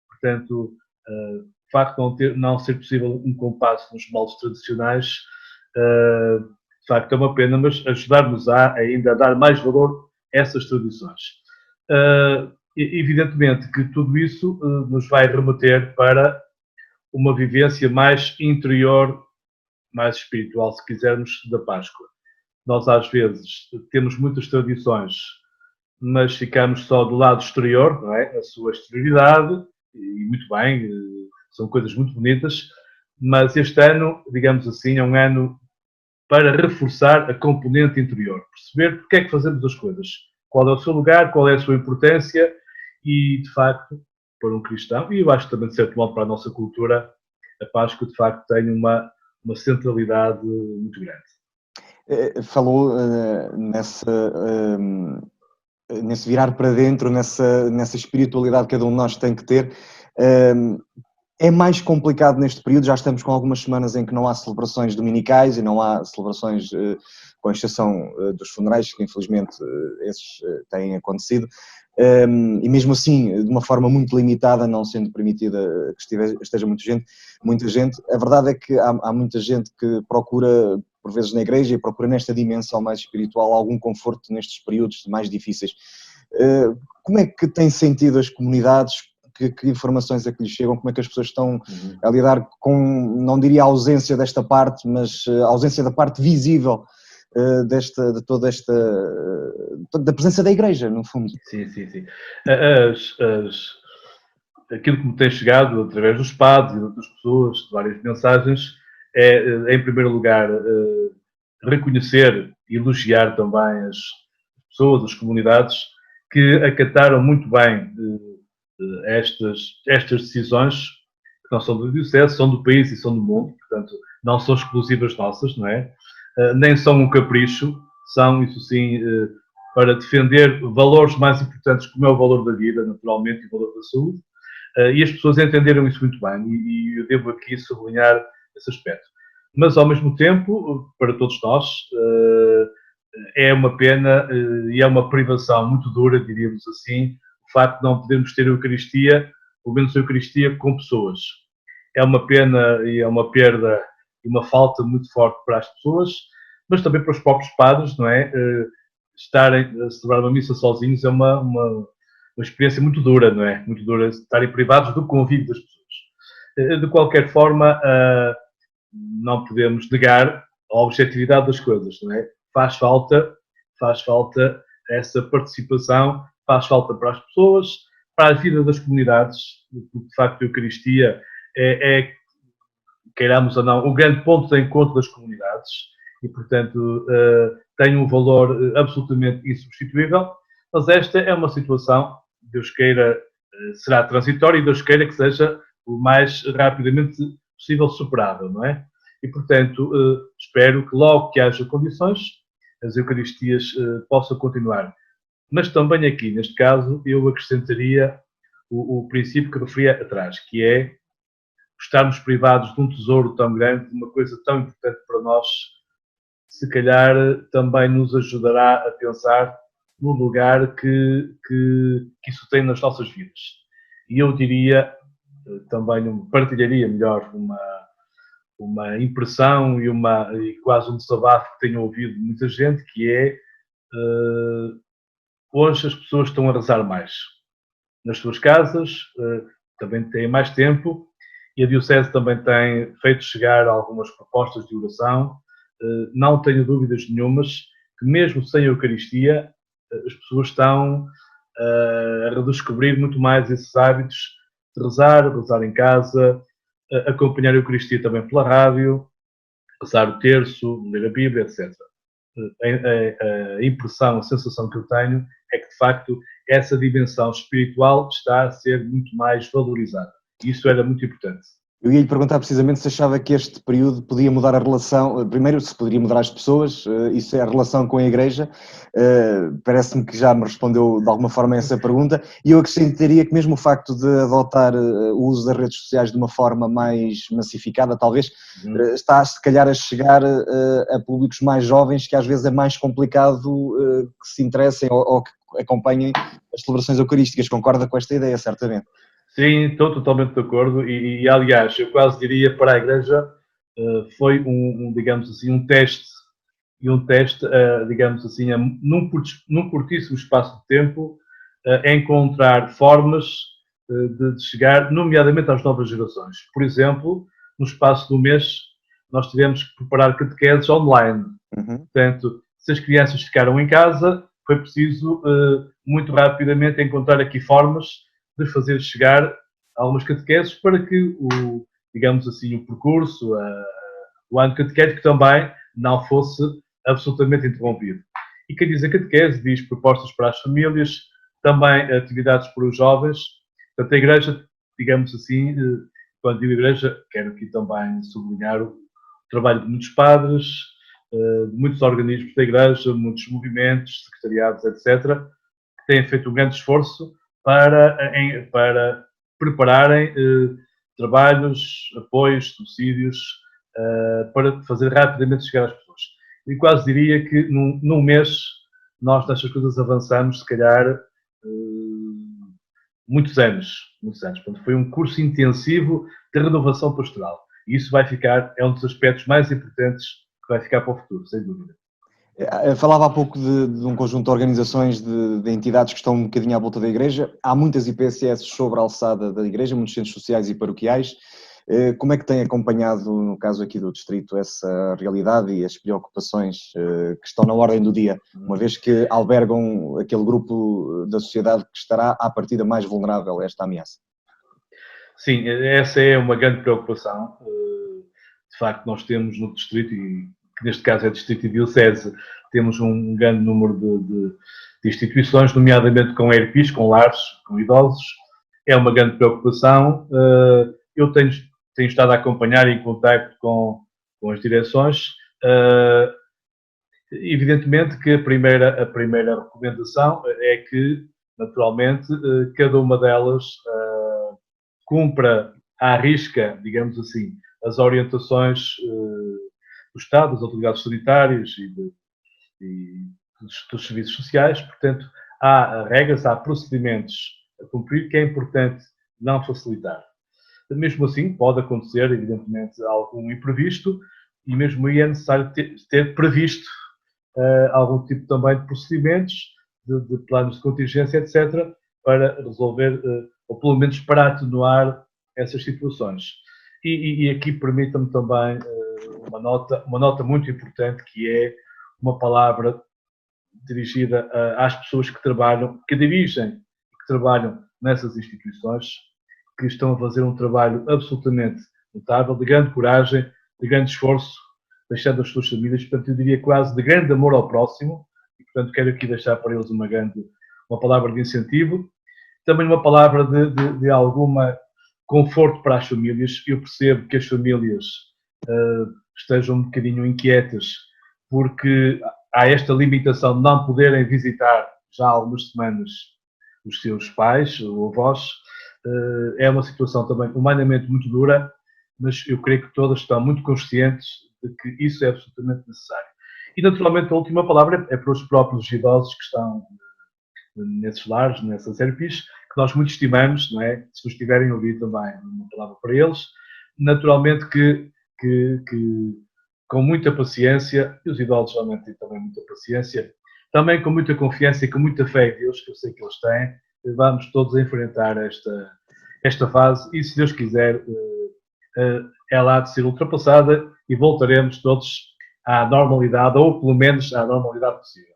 Portanto, o facto de não ser possível um compasso nos moldes tradicionais, de facto é uma pena, mas ajudar-nos ainda a dar mais valor a essas tradições. Evidentemente que tudo isso nos vai remeter para uma vivência mais interior, mais espiritual, se quisermos, da Páscoa. Nós, às vezes, temos muitas tradições, mas ficamos só do lado exterior, não é? A sua exterioridade, e muito bem, são coisas muito bonitas, mas este ano, digamos assim, é um ano para reforçar a componente interior, perceber porque é que fazemos as coisas, qual é o seu lugar, qual é a sua importância e, de facto, para um cristão, e eu acho que também, de certo modo, para a nossa cultura, a Páscoa, de facto, tem uma centralidade muito grande. Falou nesse virar para dentro, nessa espiritualidade que cada um de nós tem que ter. É mais complicado neste período, já estamos com algumas semanas em que não há celebrações dominicais e não há celebrações, com exceção dos funerais, que infelizmente esses têm acontecido, e mesmo assim, de uma forma muito limitada, não sendo permitida que esteja muita gente. A verdade é que há muita gente que procura, por vezes na igreja, e procura nesta dimensão mais espiritual algum conforto nestes períodos mais difíceis. Como é que têm sentido as comunidades? Que informações é que lhes chegam? Como é que as pessoas estão a lidar com, não diria a ausência desta parte, mas a ausência da parte visível da presença da igreja, no fundo? Sim. Aquilo que me tem chegado através dos padres e de outras pessoas, de várias mensagens, é, em primeiro lugar, reconhecer e elogiar também as pessoas, as comunidades, que acataram muito bem estas decisões, que não são do diocese, são do país e são do mundo, portanto, não são exclusivas nossas, não é? Nem são um capricho, são, isso sim, para defender valores mais importantes, como é o valor da vida, naturalmente, e o valor da saúde, e as pessoas entenderam isso muito bem, e eu devo aqui sublinhar esse aspecto. Mas, ao mesmo tempo, para todos nós, é uma pena e é uma privação muito dura, diríamos assim, o facto de não podermos ter a Eucaristia, pelo menos a Eucaristia com pessoas. É uma pena e é uma perda e uma falta muito forte para as pessoas, mas também para os próprios padres, não é? Estarem a celebrar uma missa sozinhos é uma experiência muito dura, não é? Muito dura estarem privados do convívio das pessoas. De qualquer forma, não podemos negar a objetividade das coisas, não é? Faz falta essa participação, faz falta para as pessoas, para a vida das comunidades, porque de facto a Eucaristia queiramos ou não, o grande ponto de encontro das comunidades e, portanto, tem um valor absolutamente insubstituível, mas esta é uma situação, Deus queira, será transitória e Deus queira que seja o mais rapidamente possível superável, não é? E, portanto, espero que logo que haja condições, as Eucaristias possam continuar. Mas também aqui, neste caso, eu acrescentaria o princípio que referia atrás, que é estarmos privados de um tesouro tão grande, de uma coisa tão importante para nós, se calhar também nos ajudará a pensar no lugar que isso tem nas nossas vidas. E eu diria, também partilharia melhor uma impressão e quase um desabafo que tenho ouvido de muita gente, que é hoje as pessoas estão a rezar mais nas suas casas, também têm mais tempo, e a Diocese também tem feito chegar algumas propostas de oração. Não tenho dúvidas nenhumas que mesmo sem a Eucaristia as pessoas estão a redescobrir muito mais esses hábitos de rezar em casa, acompanhar a Eucaristia também pela rádio, rezar o terço, ler a Bíblia, etc. A impressão, a sensação que eu tenho é que, de facto, essa dimensão espiritual está a ser muito mais valorizada. E isso era muito importante. Eu ia lhe perguntar precisamente se achava que este período podia mudar a relação, primeiro se poderia mudar as pessoas, isso é a relação com a Igreja, parece-me que já me respondeu de alguma forma a essa pergunta, e eu acrescentaria que mesmo o facto de adotar o uso das redes sociais de uma forma mais massificada, talvez, está se calhar a chegar a públicos mais jovens que às vezes é mais complicado que se interessem ou que acompanhem as celebrações eucarísticas. Concorda com esta ideia, certamente? Sim, estou totalmente de acordo e aliás, eu quase diria para a Igreja foi digamos assim, um teste, digamos assim, num curtíssimo espaço de tempo, encontrar formas de chegar, nomeadamente às novas gerações. Por exemplo, no espaço do mês, nós tivemos que preparar catequeses online. Portanto, se as crianças ficaram em casa, foi preciso muito rapidamente encontrar aqui formas de fazer chegar algumas catequeses para que digamos assim, o percurso, o ano catequético também não fosse absolutamente interrompido. E quem diz a catequese diz propostas para as famílias, também atividades para os jovens. Portanto, a Igreja, digamos assim, quando digo Igreja, quero aqui também sublinhar o trabalho de muitos padres, de muitos organismos da Igreja, muitos movimentos, secretariados, etc., que têm feito um grande esforço para prepararem trabalhos, apoios, subsídios, para fazer rapidamente chegar às pessoas. E quase diria que num mês nós nestas coisas avançamos, se calhar, muitos anos. Portanto, foi um curso intensivo de renovação pastoral. E isso vai ficar, é um dos aspectos mais importantes que vai ficar para o futuro, sem dúvida. Falava há pouco de um conjunto de organizações, de entidades que estão um bocadinho à volta da Igreja. Há muitas IPSS sobre a alçada da Igreja, muitos centros sociais e paroquiais. Como é que tem acompanhado, no caso aqui do Distrito, essa realidade e as preocupações que estão na ordem do dia, uma vez que albergam aquele grupo da sociedade que estará, à partida, mais vulnerável a esta ameaça? Sim, essa é uma grande preocupação. De facto, nós temos no Distrito, e que neste caso é Distrito e Diocese, temos um grande número de instituições, nomeadamente com ERPs, com lares, com idosos. É uma grande preocupação. Eu tenho estado a acompanhar em contacto com as direções. Evidentemente que a primeira recomendação é que, naturalmente, cada uma delas cumpra à risca, digamos assim, as orientações do Estado, das autoridades sanitárias e dos serviços sociais. Portanto, há regras, há procedimentos a cumprir que é importante não facilitar. Mesmo assim, pode acontecer, evidentemente, algum imprevisto e mesmo aí é necessário ter previsto algum tipo também de procedimentos, de planos de contingência, etc., para resolver, ou pelo menos para atenuar essas situações. E aqui permita-me também uma nota muito importante, que é uma palavra dirigida às pessoas que dirigem e que trabalham nessas instituições, que estão a fazer um trabalho absolutamente notável, de grande coragem, de grande esforço, deixando as suas famílias, portanto, eu diria quase de grande amor ao próximo, e, portanto, quero aqui deixar para eles uma palavra de incentivo, também uma palavra de alguma conforto para as famílias. Eu percebo que as famílias estejam um bocadinho inquietas, porque há esta limitação de não poderem visitar já há algumas semanas os seus pais ou avós. É uma situação também humanamente muito dura, mas eu creio que todas estão muito conscientes de que isso é absolutamente necessário. E, naturalmente, a última palavra é para os próprios idosos que estão nesses lares, nessas ERPs, nós muito estimamos, não é? Se nos tiverem ouvido também uma palavra para eles, naturalmente que com muita paciência, e os idosos realmente têm também muita paciência, também com muita confiança e com muita fé em Deus, que eu sei que eles têm, vamos todos enfrentar esta fase e, se Deus quiser, ela há de ser ultrapassada e voltaremos todos à normalidade, ou pelo menos à normalidade possível.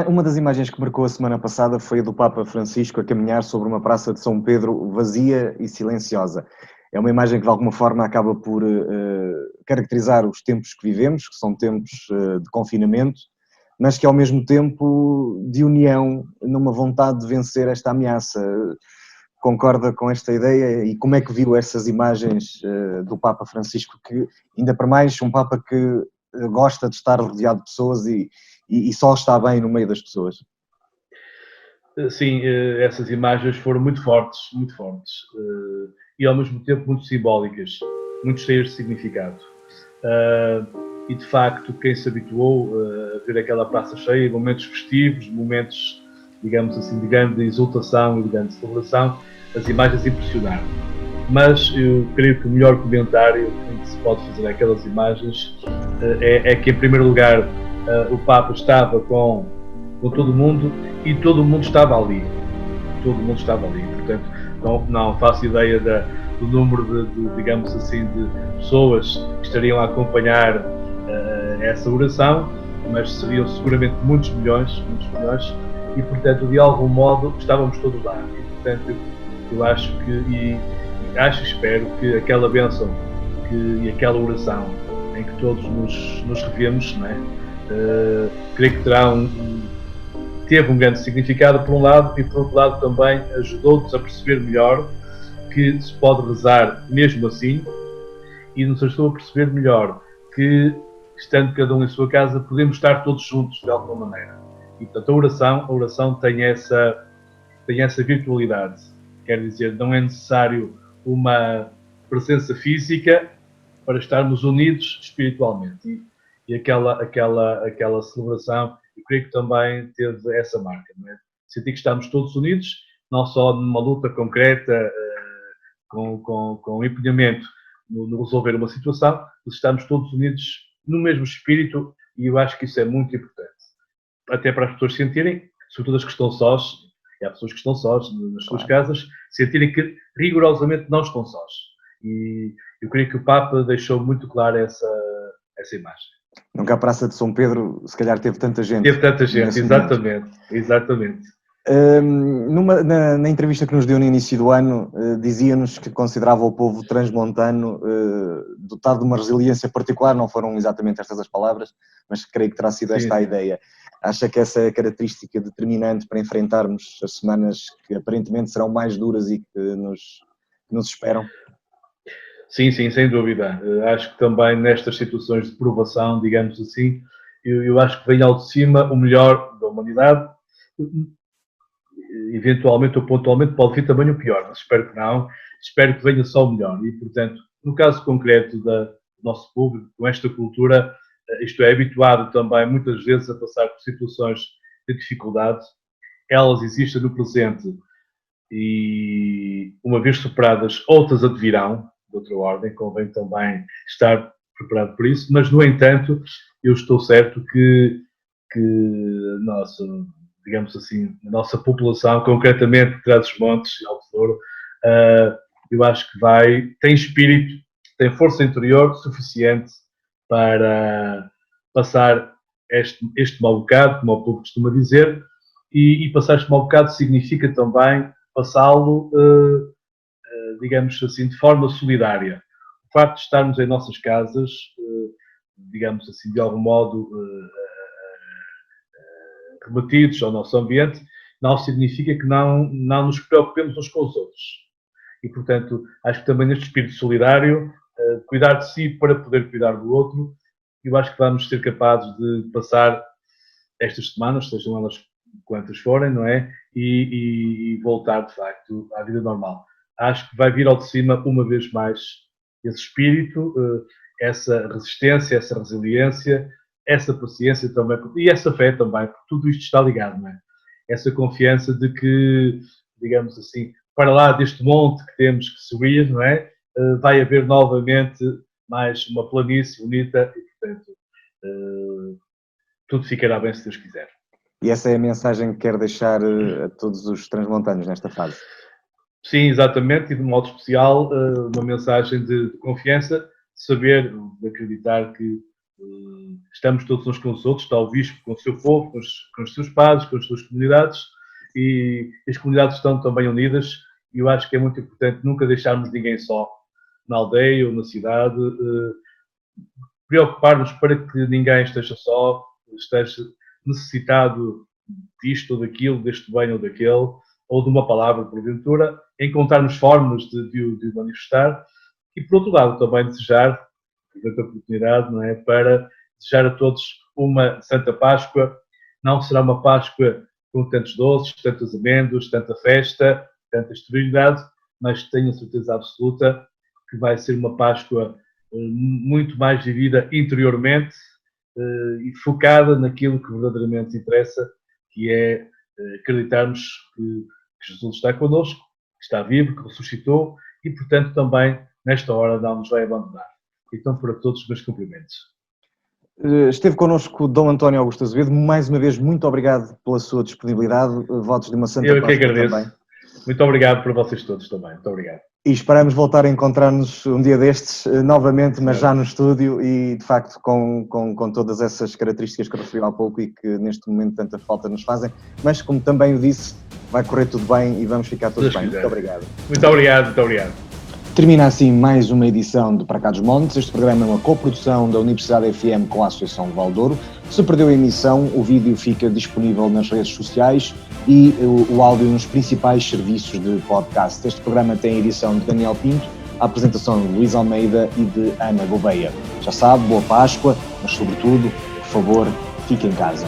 Uma das imagens que marcou a semana passada foi a do Papa Francisco a caminhar sobre uma praça de São Pedro vazia e silenciosa. É uma imagem que de alguma forma acaba por caracterizar os tempos que vivemos, que são tempos de confinamento, mas que ao mesmo tempo de união, numa vontade de vencer esta ameaça. Concorda com esta ideia e como é que viu essas imagens do Papa Francisco, que ainda para mais um Papa que gosta de estar rodeado de pessoas e só está bem no meio das pessoas? Sim, essas imagens foram muito fortes e ao mesmo tempo muito simbólicas, muito cheias de significado. E de facto, quem se habituou a ver aquela praça cheia, momentos festivos, momentos, digamos assim, de grande exultação e de grande celebração, as imagens impressionaram. Mas eu creio que o melhor comentário que se pode fazer àquelas imagens é que, em primeiro lugar, o Papa estava com todo mundo e todo mundo estava ali. Todo mundo estava ali. Portanto, não faço ideia do número digamos assim, de pessoas que estariam a acompanhar essa oração, mas seriam seguramente muitos milhões, e portanto, de algum modo, estávamos todos lá. E portanto, eu acho e espero que aquela bênção e aquela oração em que todos nos revemos, não é? Creio que teve um grande significado por um lado, e por outro lado também ajudou-nos a perceber melhor que se pode rezar mesmo assim, e nos ajudou a perceber melhor que, estando cada um em sua casa, podemos estar todos juntos de alguma maneira. E portanto a oração tem essa virtualidade. Quer dizer, não é necessário uma presença física para estarmos unidos espiritualmente. E aquela celebração, eu creio que também teve essa marca, não é? Sentir que estamos todos unidos, não só numa luta concreta, com empenhamento no resolver uma situação, mas estamos todos unidos no mesmo espírito, e eu acho que isso é muito importante. Até para as pessoas sentirem, sobretudo as que estão sós, e há pessoas que estão sós nas suas casas, sentirem que rigorosamente não estão sós. E eu creio que o Papa deixou muito clara essa imagem. Nunca a Praça de São Pedro, se calhar, teve tanta gente. Teve tanta gente, exatamente. Na entrevista que nos deu no início do ano, dizia-nos que considerava o povo transmontano dotado de uma resiliência particular, não foram exatamente estas as palavras, mas creio que terá sido esta a ideia. Acha que essa é a característica determinante para enfrentarmos as semanas que aparentemente serão mais duras e que nos esperam? Sim, sem dúvida. Acho que também nestas situações de provação, digamos assim, eu acho que vem ao de cima o melhor da humanidade. Eventualmente ou pontualmente pode vir também o pior, mas espero que não. Espero que venha só o melhor. E, portanto, no caso concreto do nosso público, com esta cultura, isto é habituado também muitas vezes a passar por situações de dificuldade. Elas existem no presente e, uma vez superadas, outras advirão, de outra ordem, convém também estar preparado para isso, mas, no entanto, eu estou certo que digamos assim, a nossa população, concretamente de Trás-os-Montes e Alto Douro, eu acho que tem espírito, tem força interior suficiente para passar este mau bocado, como o povo costuma dizer, e passar este mau bocado significa também passá-lo, digamos assim, de forma solidária. O facto de estarmos em nossas casas, digamos assim, de algum modo remetidos ao nosso ambiente, não significa que não nos preocupemos uns com os outros. E, portanto, acho que também neste espírito solidário, cuidar de si para poder cuidar do outro, eu acho que vamos ser capazes de passar estas semanas, sejam elas quantas forem, não é? E voltar, de facto, à vida normal. Acho que vai vir ao de cima, uma vez mais, esse espírito, essa resistência, essa resiliência, essa paciência também, e essa fé também, porque tudo isto está ligado, não é? Essa confiança de que digamos assim, para lá deste monte que temos que subir, não é? Vai haver novamente mais uma planície bonita e, portanto, tudo ficará bem se Deus quiser. E essa é a mensagem que quero deixar a todos os transmontanos nesta fase. Sim, exatamente, e de modo especial uma mensagem de confiança, de saber, de acreditar que estamos todos uns com os outros, está o Bispo com o seu povo, com os seus padres, com as suas comunidades, e as comunidades estão também unidas, e eu acho que é muito importante nunca deixarmos ninguém só, na aldeia ou na cidade, preocupar-nos para que ninguém esteja só, esteja necessitado disto ou daquilo, deste bem ou daquele, ou de uma palavra porventura, encontrarmos formas de o manifestar, e por outro lado também desejar, portanto, a oportunidade, não é, para desejar a todos uma Santa Páscoa. Não será uma Páscoa com tantos doces, tantas amêndoas, tanta festa, tanta esterilidade, mas tenho a certeza absoluta que vai ser uma Páscoa muito mais vivida interiormente e focada naquilo que verdadeiramente interessa, que é acreditarmos que Jesus está connosco, que está vivo, que ressuscitou e, portanto, também, nesta hora, não nos vai abandonar. Então, para todos os meus cumprimentos. Esteve connosco Dom António Augusto Azevedo. Mais uma vez, muito obrigado pela sua disponibilidade. Votos de uma Santa Páscoa. Eu que agradeço. Também. Muito obrigado para vocês todos também. Muito obrigado. E esperamos voltar a encontrar-nos um dia destes, novamente, mas já no estúdio e, de facto, com todas essas características que eu referi há pouco e que neste momento tanta falta nos fazem. Mas, como também o disse, vai correr tudo bem e vamos ficar todos bem. Muito obrigado. Muito obrigado, muito obrigado. Termina assim mais uma edição de Para Cá dos Montes. Este programa é uma coprodução da Universidade FM com a Associação de Valdouro. Se perdeu a emissão, o vídeo fica disponível nas redes sociais e o áudio nos principais serviços de podcast. Este programa tem a edição de Daniel Pinto, a apresentação de Luís Almeida e de Ana Gouveia. Já sabe, boa Páscoa, mas sobretudo, por favor, fique em casa.